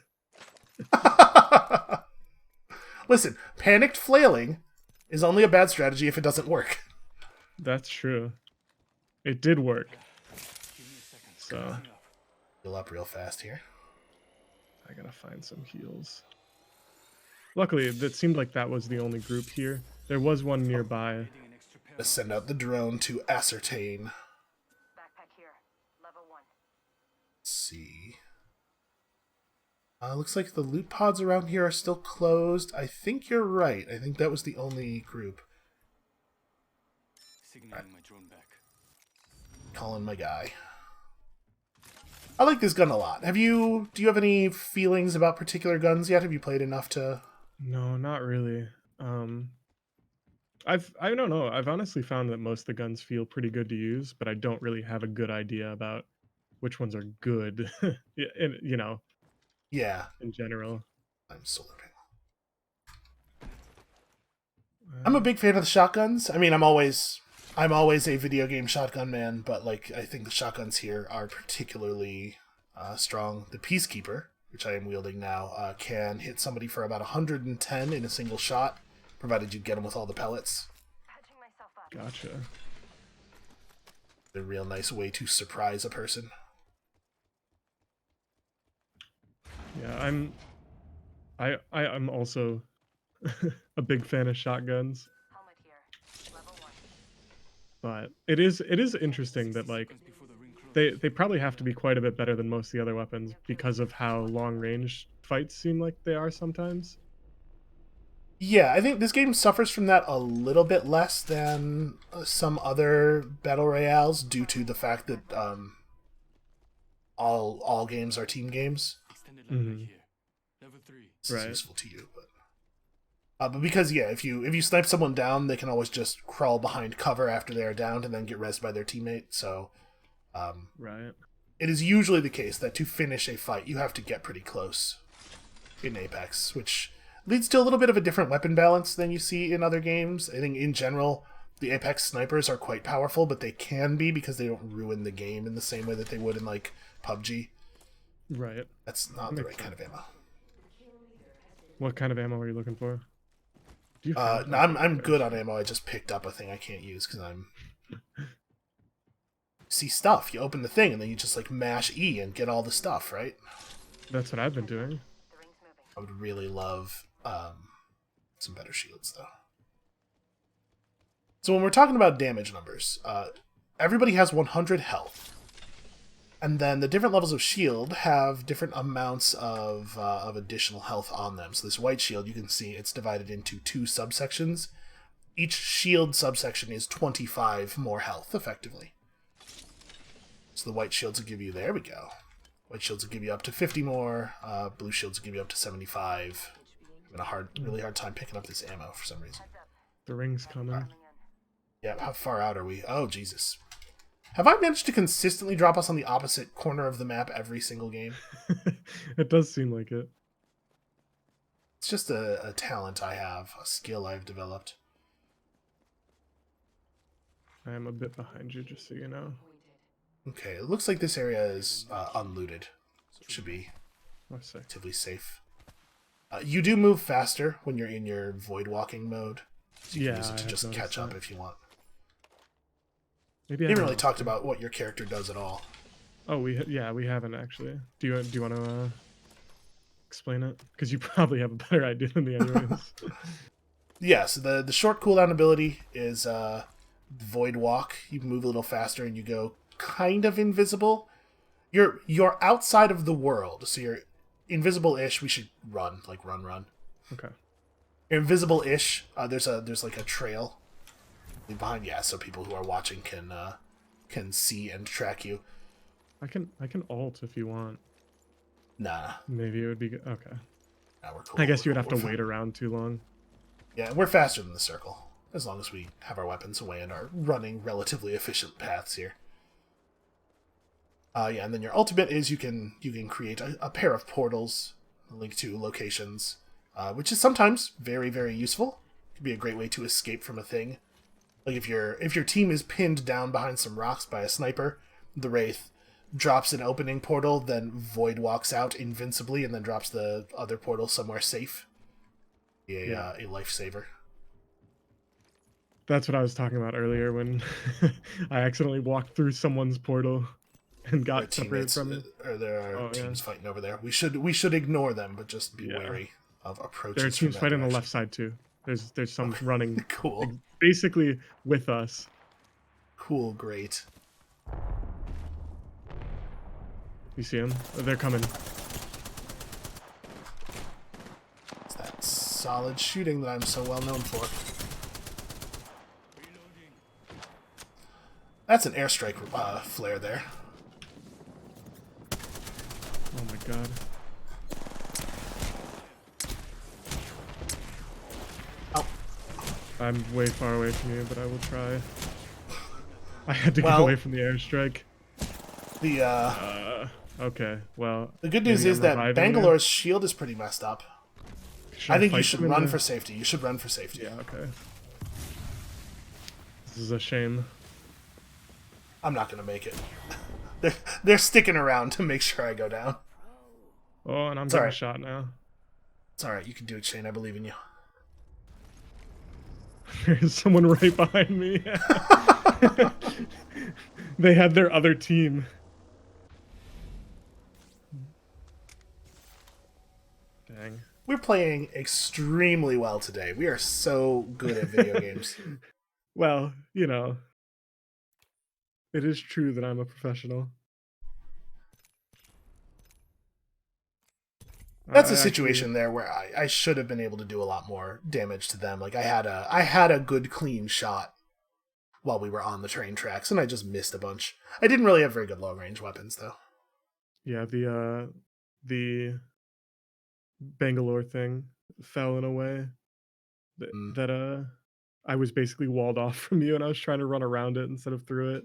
Listen, panicked flailing is only a bad strategy if it doesn't work. That's true. It did work. So... Heal up real fast here. I gotta find some heals. Luckily, it seemed like that was the only group here. There was one nearby. Let's send out the drone to ascertain. Backpack here. Level 1. Let's see. Looks like the loot pods around here are still closed. I think you're right. I think that was the only group. Signaling my drone back. Calling my guy. I like this gun a lot. Do you have any feelings about particular guns yet? Have you played enough to... No, not really. I don't know. I've honestly found that most of the guns feel pretty good to use, but I don't really have a good idea about which ones are good. You know, Yeah. in general. I'm solar panel. I'm a big fan of the shotguns. I mean, I'm always a video game shotgun man, but like I think the shotguns here are particularly strong. The Peacekeeper, which I am wielding now, can hit somebody for about 110 in a single shot, provided you get them with all the pellets. Patching myself up. Gotcha. A real nice way to surprise a person. Yeah, I'm also a big fan of shotguns, Helmet here. Level 1. but it is interesting that like they probably have to be quite a bit better than most of the other weapons because of how long range fights seem like they are sometimes. Yeah, I think this game suffers from that a little bit less than some other battle royales due to the fact that all games are team games. Extended light back here. Level 3. It's Right. useful to you, but because yeah, if you snipe someone down, they can always just crawl behind cover after they are downed and then get rezzed by their teammate. So, Right. it is usually the case that to finish a fight, you have to get pretty close in Apex, which leads to a little bit of a different weapon balance than you see in other games. I think in general, the Apex snipers are quite powerful, but they can be because they don't ruin the game in the same way that they would in like PUBG. Right. That's not the right kind of ammo. What kind of ammo are you looking for? Do you have No, I'm good on ammo. I just picked up a thing I can't use because I'm... See stuff. You open the thing and then you just like mash E and get all the stuff, right? That's what I've been doing. The ring's moving. I would really love some better shields, though. So when we're talking about damage numbers, everybody has 100 health. And then the different levels of shield have different amounts of additional health on them. So this white shield, you can see it's divided into 2 subsections. Each shield subsection is 25 more health, effectively. So the white shields will give you... There we go. White shields will give you up to 50 more. Blue shields will give you up to 75. I'm having a really hard time picking up this ammo for some reason. The ring's coming. Yeah, how far out are we? Oh, Jesus. Have I managed to consistently drop us on the opposite corner of the map every single game? It does seem like it. It's just a talent I have, a skill I've developed. I am a bit behind you, just so you know. Okay, it looks like this area is unlooted. So it should be Let's see. relatively safe. You do move faster when you're in your void walking mode. So you can use it to I just have catch noticed up that. if you want. Maybe I We haven't don't really know. talked about what your character does at all. Oh, we haven't actually. Do you want to explain it? Because you probably have a better idea than me, anyways. Yeah, so the short cooldown ability is Void Walk. You move a little faster and you go kind of invisible. You're outside of the world, so you're invisible-ish. We should run, like run. Okay. You're invisible-ish. There's like a trail behind. Yeah, so people who are watching can see and track you. I can alt if you want. Nah, Maybe it would be good. Okay. nah, we're cool. I guess you would We're have to cool. wait around too long. Yeah, we're faster than the circle, as long as we have our weapons away and are running relatively efficient paths here. Yeah, and then your ultimate is you can create a pair of portals, link to locations, which is sometimes very, very useful. It can be a great way to escape from a thing. Like if your team is pinned down behind some rocks by a sniper, the Wraith drops an opening portal, then Void walks out invincibly, and then drops the other portal somewhere safe. A lifesaver. That's what I was talking about earlier when I accidentally walked through someone's portal and Our got separated teammates, from it. or there are Oh, teams yeah. fighting over there. We should ignore them, but just be Yeah. wary of approaches. There are from teams that fighting on the direction. left side too. There's some running Cool. basically with us. Cool, great. You see them? They're coming. It's that solid shooting that I'm so well known for. That's an airstrike flare there. Oh my god. Oh, I'm way far away from you, but I will try. I had to get Well- away from the airstrike. the Okay, well. the good news maybe is I'm that reviving you. Bangalore's shield is pretty messed up. Should I think you fight should them in run the- for safety. You should run for safety. Yeah, okay. This is a shame. I'm not gonna make it. They're sticking around to make sure I go down. Oh, and I'm It's getting alright. shot now. It's alright, you can do it, Shane. I believe in you. There's someone right behind me. They had their other team. Dang. We're playing extremely well today. We are so good at video games. Well, you know, it is true that I'm a professional. That's a I situation there where I should have been able to do a lot more damage to them. Like I had a good clean shot while we were on the train tracks, and I just missed a bunch. I didn't really have very good long range weapons though. Yeah, the Bangalore thing fell in a way that I was basically walled off from you, and I was trying to run around it instead of through it.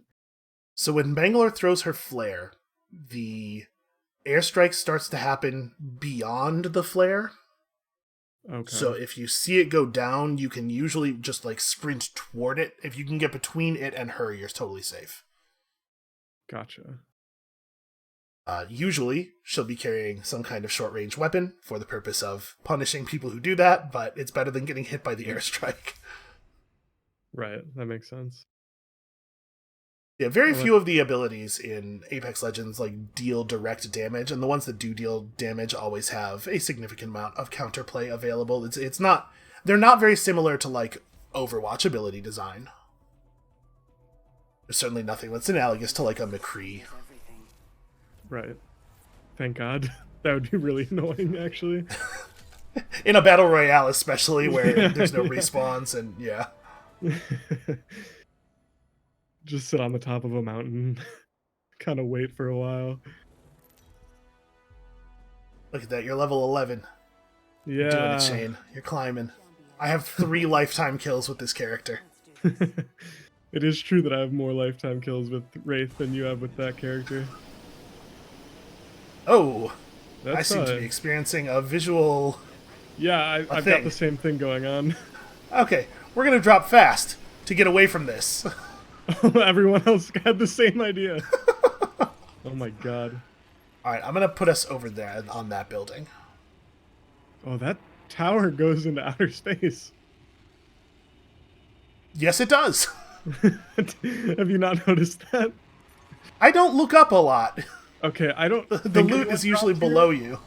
So when Bangalore throws her flare, the airstrike starts to happen beyond the flare. Okay. So if you see it go down, you can usually just like sprint toward it. If you can get between it and her, you're totally safe. Gotcha. Usually, she'll be carrying some kind of short-range weapon for the purpose of punishing people who do that, but it's better than getting hit by the airstrike. Right, that makes sense. Yeah, very Well, few of the abilities in Apex Legends like deal direct damage, and the ones that do deal damage always have a significant amount of counterplay available. It's not they're not very similar to like Overwatch ability design. There's certainly nothing that's analogous to like a McCree. Right. Thank God. That would be really annoying, actually. In a battle royale, especially where Yeah, there's no yeah. respawns, and yeah. Just sit on the top of a mountain, kind of wait for a while. Look at that, you're level 11. You're doing Yeah. it, Shane. You're climbing. I have 3 lifetime kills with this character. It is true that I have more lifetime kills with Wraith than you have with that character. Oh, I That's seem to be experiencing a visual... Yeah, I've got thing. the same thing going on. Okay, we're gonna drop fast to get away from this. Everyone else had the same idea. Oh my god. Alright, I'm gonna put us over there on that building. Oh, that tower goes into outer space. Yes, it does. Have you not noticed that? I don't look up a lot. Okay, I don't. The think loot anyone is usually dropped here. below you.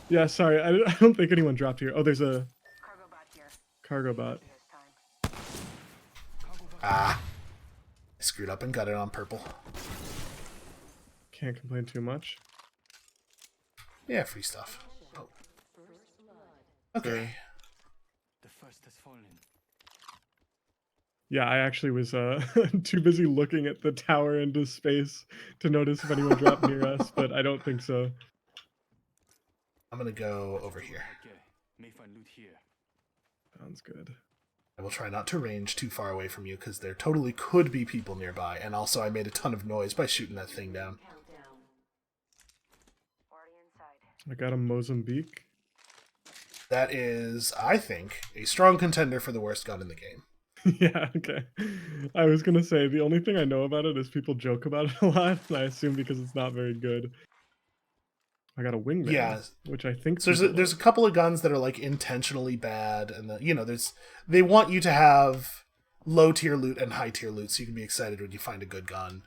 Yeah, sorry, I don't think anyone dropped here. Oh, there's a Cargo bot here. cargo bot. This time. Ah. I screwed up and got it on purple. Can't complain too much. Yeah, free stuff. Oh. Okay. The first has fallen. Yeah, I actually was too busy looking at the tower into space to notice if anyone dropped near us, but I don't think so. I'm gonna go over here. Okay, may find loot here. Sounds good. I will try not to range too far away from you because there totally could be people nearby, and also I made a ton of noise by shooting that thing down. Already inside. I got a Mozambique. That is, I think, a strong contender for the worst gun in the game. Yeah, okay. I was gonna say the only thing I know about it is people joke about it a lot, and I assume because it's not very good. I got a wingman, Yeah. which I think So people there's a like. couple of guns that are like intentionally bad, and they want you to have low tier loot and high tier loot, so you can be excited when you find a good gun.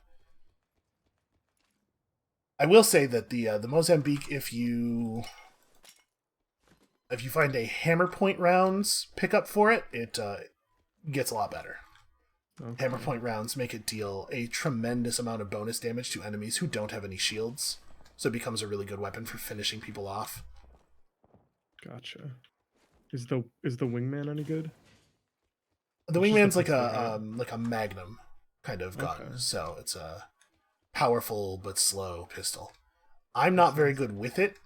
I will say that the Mozambique, if you find a hammer point rounds pickup for it, it gets a lot better. Okay. Hammer point rounds make it deal a tremendous amount of bonus damage to enemies who don't have any shields, so it becomes a really good weapon for finishing people off. Gotcha. Is the wingman any good? The It's just a wingman's like pistol, a right? like a magnum kind of gun, Okay. so it's a powerful but slow pistol. I'm not very good with it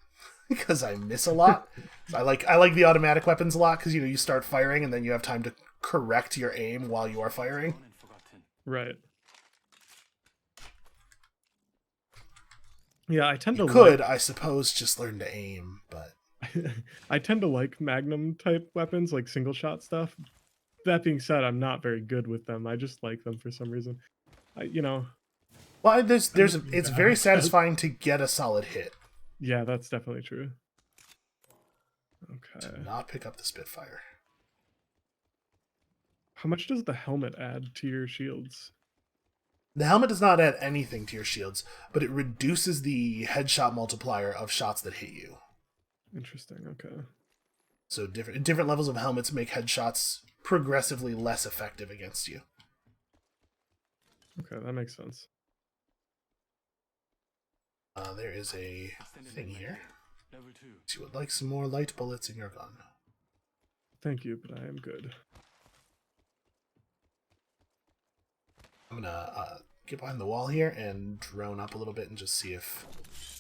because I miss a lot. So I like the automatic weapons a lot because you start firing and then you have time to correct your aim while you are firing. Gone and forgotten. Right. Yeah, I tend You to could, like I suppose, just learn to aim, but I tend to like Magnum type weapons, like single shot stuff. That being said, I'm not very good with them. I just like them for some reason. well, I'm there's not being it's bad, very I guess. satisfying to get a solid hit. Yeah, that's definitely true. To Okay. not pick up the Spitfire. How much does the helmet add to your shields? The helmet does not add anything to your shields, but it reduces the headshot multiplier of shots that hit you. Interesting. Okay. So different levels of helmets make headshots progressively less effective against you. Okay, that makes sense. There is a Extended thing mag here. Level 2. So you would like some more light bullets in your gun. Thank you, but I am good. I'm gonna get behind the wall here and drone up a little bit and just see if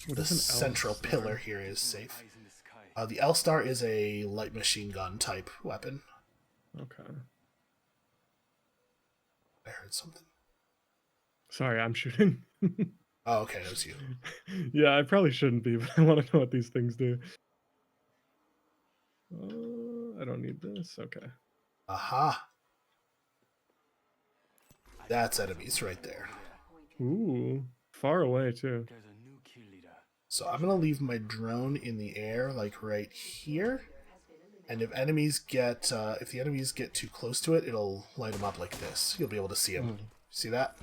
What the is an central L-star? pillar here is safe. Eyes in the sky. The L-Star is a light machine gun type weapon. Okay. I heard something. Sorry, I'm shooting. Oh, okay, that was you. Yeah, I probably shouldn't be, but I want to know what these things do. I don't need this. Okay. Aha! That's enemies right there. Ooh, far away too. There's a new kill leader. So I'm gonna leave my drone in the air, like right here. And if the enemies get too close to it, it'll light them up like this. You'll be able to see them. Oh. See that?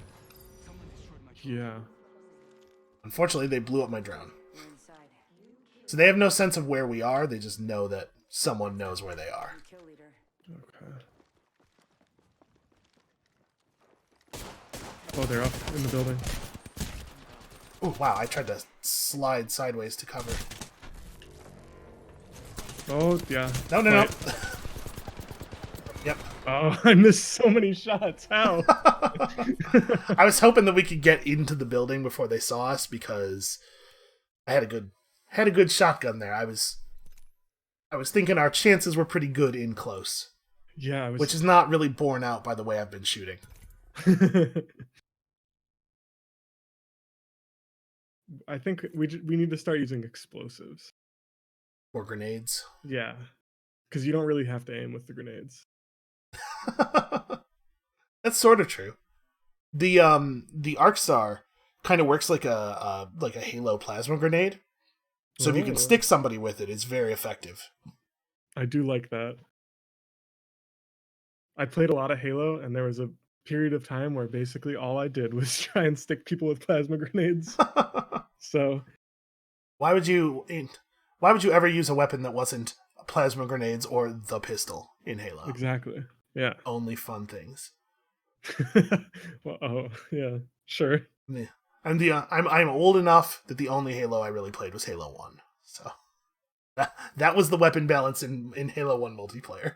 Someone destroyed my drone. Yeah. Unfortunately, they blew up my drone. We're inside. So they have no sense of where we are. They just know that someone knows where they are. Kill leader. Okay. Oh, they're up in the building. Oh wow! I tried to slide sideways to cover. Oh, yeah. No, no, no. Wait. Yep. Oh, I missed so many shots. How? I was hoping that we could get into the building before they saw us because I had a good shotgun there. I was thinking our chances were pretty good in close, Yeah, I was. which is not really borne out by the way I've been shooting. I think we need to start using explosives. Or grenades. Yeah, because you don't really have to aim with the grenades. That's sort of true. The arc star kind of works like a Halo plasma grenade. So if you can Oh. stick somebody with it, it's very effective. I do like that. I played a lot of Halo, and there was a period of time where basically all I did was try and stick people with plasma grenades. So Why would you ever use a weapon that wasn't plasma grenades or the pistol in Halo? exactly, yeah. Only fun things. Well, oh, yeah, sure. Yeah. I'm old enough that the only Halo I really played was Halo 1. So that was the weapon balance in Halo 1 multiplayer.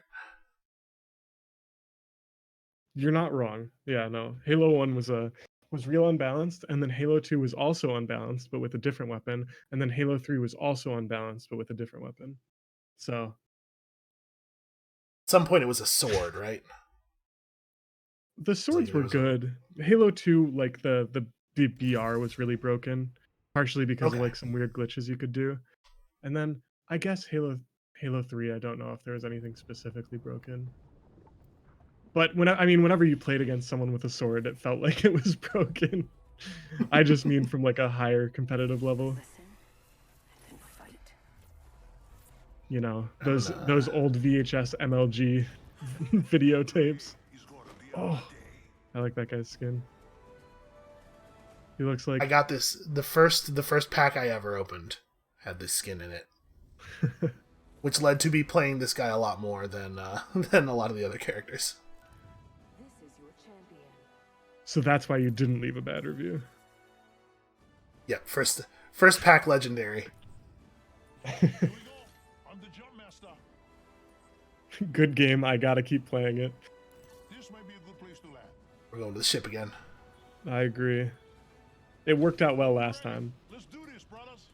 You're not wrong. Yeah, no. Halo 1 was real unbalanced, and then Halo 2 was also unbalanced, but with a different weapon, and then Halo 3 was also unbalanced, but with a different weapon. So At some point, it was a sword, right? the swords it were was good. Halo 2, like the BR was really broken, partially because of Okay. like some weird glitches you could do. And then I guess Halo 3, I don't know if there was anything specifically broken. But whenever you played against someone with a sword, it felt like it was broken. I just mean from like a higher competitive level. Listen, and then fight. You know, I'm those old VHS MLG videotapes. Oh, I like that guy's skin. He looks I like got this. The first pack I ever opened had this skin in it, which led to me playing this guy a lot more than than a lot of the other characters. This is your champion. so that's why you didn't leave a bad review. Yep, first pack legendary. I'm the jump master. Good game. I gotta keep playing it. This might be a good place to land. We're going to the ship again. I agree. It worked out well last time. Let's do this, brothers.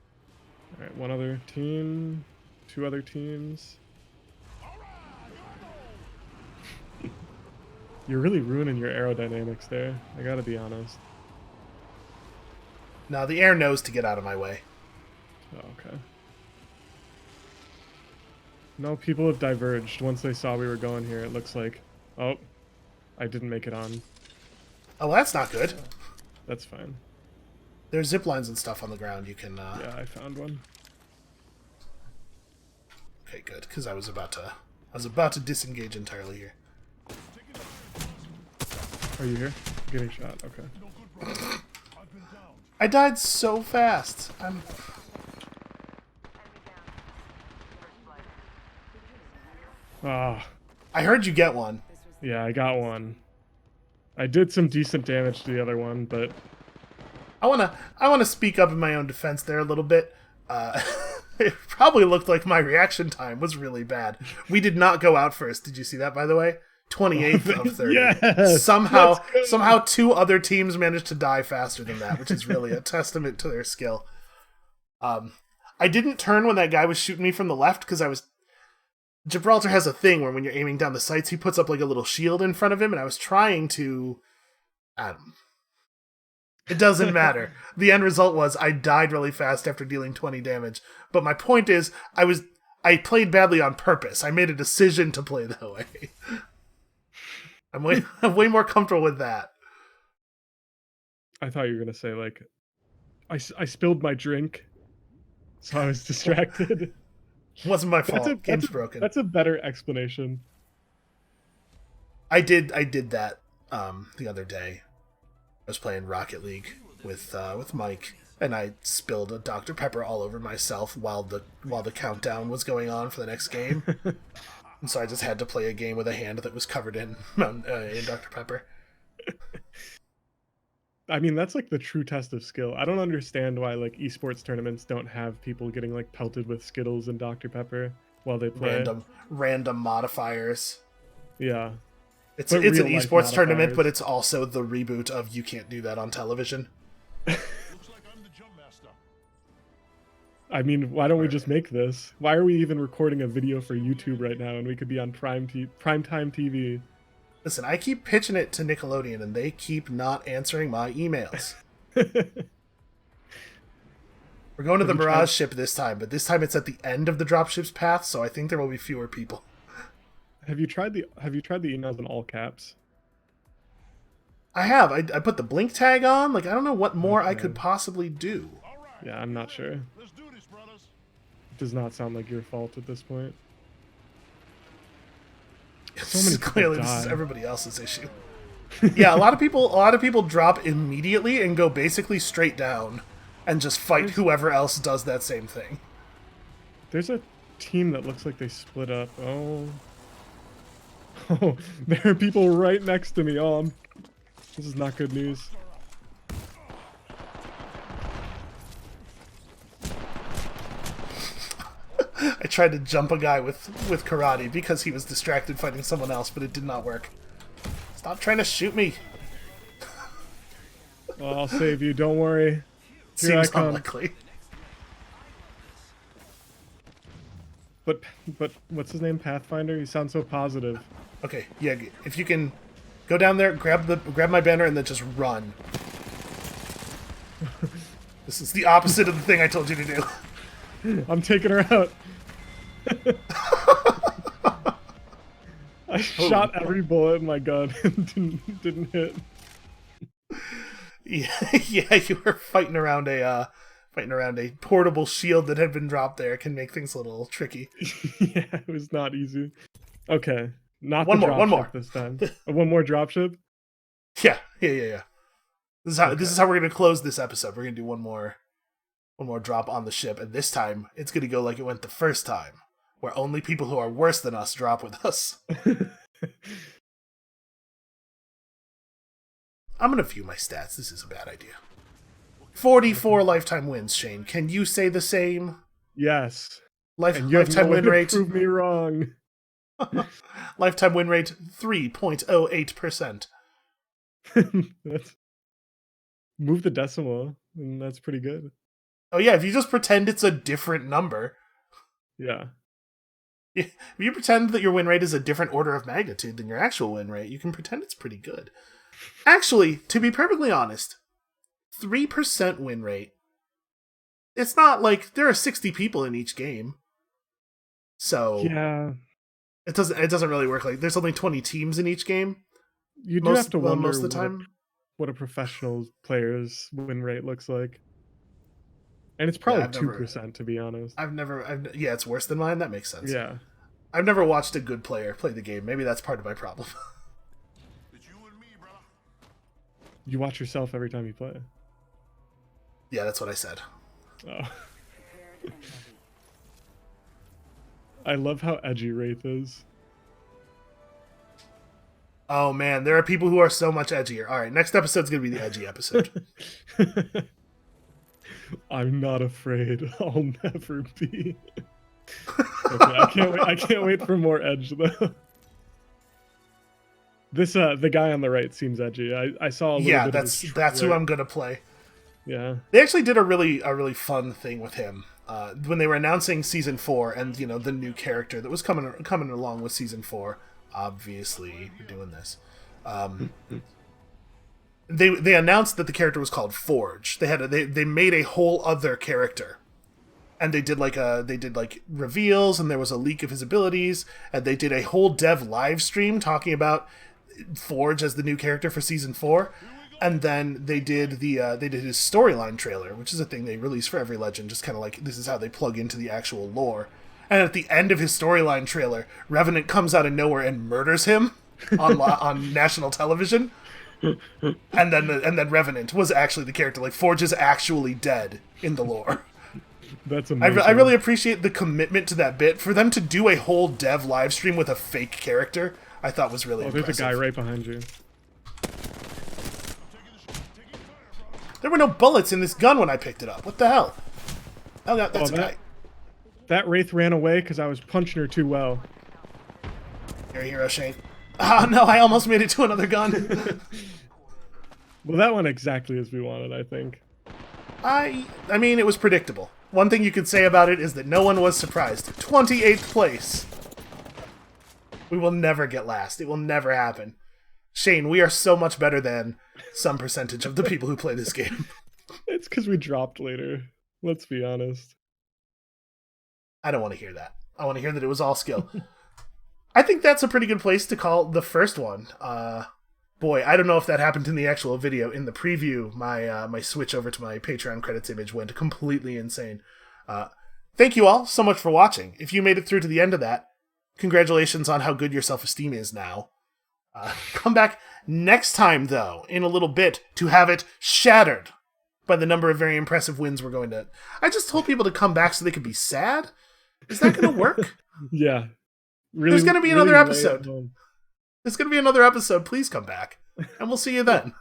All right, one other team, two other teams. All right, here we go. You're really ruining your aerodynamics there. I gotta be honest. Now the air knows to get out of my way. Oh, okay. No, people have diverged. Once they saw we were going here, it looks like... Oh, I didn't make it on. Oh, that's not good. That's fine. There's zip lines and stuff on the ground. You can. Yeah, I found one. Okay, good. Because I was about to disengage entirely here. Are you here? Getting shot. Okay. No good, brothers. I've been down. I died so fast. I'm. Ah, I heard you get one. yeah, I got one. I did some decent damage to the other one, but I wanna speak up in my own defense there a little bit. It probably looked like my reaction time was really bad. We did not go out first. Did you see that, by the way? 28th of 30. Yes! Somehow two other teams managed to die faster than that, which is really a testament to their skill. I didn't turn when that guy was shooting me from the left because I was... Gibraltar has a thing where when you're aiming down the sights, he puts up like a little shield in front of him, and I was trying to... It doesn't matter. The end result was I died really fast after dealing 20 damage. But my point is, I played badly on purpose. I made a decision to play that way. I'm way more comfortable with that. I thought you were gonna say like, I spilled my drink, so I was distracted. It wasn't my fault. Game's broken. That's a better explanation. I did that the other day. I was playing Rocket League with Mike, and I spilled a Dr. Pepper all over myself while the countdown was going on for the next game. And so I just had to play a game with a hand that was covered in Dr. Pepper. I mean, that's like the true test of skill. I don't understand why like esports tournaments don't have people getting like pelted with Skittles and Dr. Pepper while they play. Random modifiers. Yeah. It's an esports tournament, but it's also the reboot of You Can't Do That on Television. Looks like I'm the jump master. I mean, why don't we just make this? Why are we even recording a video for YouTube right now and we could be on primetime TV? Listen, I keep pitching it to Nickelodeon, and they keep not answering my emails. We're going to the Mirage ship this time, but this time it's at the end of the dropship's path, so I think there will be fewer people. Have you tried the emails in all caps? I have. I put the blink tag on. Like, I don't know what more I could possibly do. All right. Yeah, I'm not sure. Let's do this, brothers. It does not sound like your fault at this point. So many people clearly, this is die. everybody else's issue. Yeah, a lot of people drop immediately and go basically straight down, and just fight whoever else does that same thing. There's a team that looks like they split up. Oh, oh, there are people right next to me. Oh, this is not good news. I tried to jump a guy with karate because he was distracted fighting someone else, but it did not work. Stop trying to shoot me. Well, I'll save you. Don't worry. Here I Seems come. unlikely. But what's his name? Pathfinder. You sound so positive. Okay, yeah. If you can go down there, grab my banner, and then just run. This is the opposite of the thing I told you to do. I'm taking her out. I shot every bullet in my gun and didn't hit. Yeah, you were fighting around a portable shield that had been dropped there. It can make things a little tricky. Yeah, it was not easy. Okay, not One the more, one dropship more. this time. One more dropship. Yeah. This is how we're gonna close this episode. We're gonna do one more drop on the ship, and this time it's gonna go like it went the first time, where only people who are worse than us drop with us. I'm gonna view my stats. This is a bad idea. 44 lifetime wins, Shane. Can you say the same? Yes. And you have Lifetime no way win to rate. prove me wrong. Lifetime win rate 3.08%. That's... Move the decimal, and that's pretty good. Oh yeah, if you just pretend it's a different number. Yeah. If you pretend that your win rate is a different order of magnitude than your actual win rate, you can pretend it's pretty good. Actually, to be perfectly honest, 3% win rate. It's not like there are 60 people in each game. So Yeah. it doesn't really work like there's only 20 teams in each game. You do have to wonder most of the time. what a professional player's win rate looks like. And it's probably 2%, to be honest. Yeah, it's worse than mine. That makes sense. Yeah. I've never watched a good player play the game. Maybe that's part of my problem. It's you and me, brother. You watch yourself every time you play. Yeah, that's what I said. Oh. I love how edgy Wraith is. Oh man, there are people who are so much edgier. All right, next episode's gonna be the edgy episode. I'm not afraid. I'll never be. Okay, I can't wait for more edge though. This the guy on the right seems edgy. I saw a little Yeah, bit of his that's who trailer. I'm gonna play. Yeah. They actually did a really fun thing with him when they were announcing season 4 and the new character that was coming along with season 4. Obviously, we're doing this. They announced that the character was called Forge. They made a whole other character, and they did like reveals, and there was a leak of his abilities, and they did a whole dev live stream talking about Forge as the new character for season 4. And then they did his storyline trailer, which is a thing they release for every legend, just kind of like this is how they plug into the actual lore. And at the end of his storyline trailer, Revenant comes out of nowhere and murders him on national television. And then Revenant was actually the character. Like Forge is actually dead in the lore. That's amazing. I really appreciate the commitment to that bit. For them to do a whole dev live stream with a fake character, I thought was really impressive. There's a guy right behind you. There were no bullets in this gun when I picked it up. What the hell? Oh, that's a guy. That Wraith ran away because I was punching her too well. You're a hero, Shane. Ah, no, I almost made it to another gun. Well, that went exactly as we wanted, I think. I mean, it was predictable. One thing you could say about it is that no one was surprised. 28th place. We will never get last. It will never happen. Shane, we are so much better than some percentage of the people who play this game. It's because we dropped later. Let's be honest. I don't want to hear that. I want to hear that it was all skill. I think that's a pretty good place to call the first one. Boy, I don't know if that happened in the actual video. In the preview, my switch over to my Patreon credits image went completely insane. Thank you all so much for watching. If you made it through to the end of that, congratulations on how good your self-esteem is now. Come back next time, though, in a little bit, to have it shattered by the number of very impressive wins we're going to... I just told people to come back so they could be sad? Is that going to work? Yeah. Really, There's going to be really another lay it episode. home. There's going to be another episode. Please come back. And we'll see you then.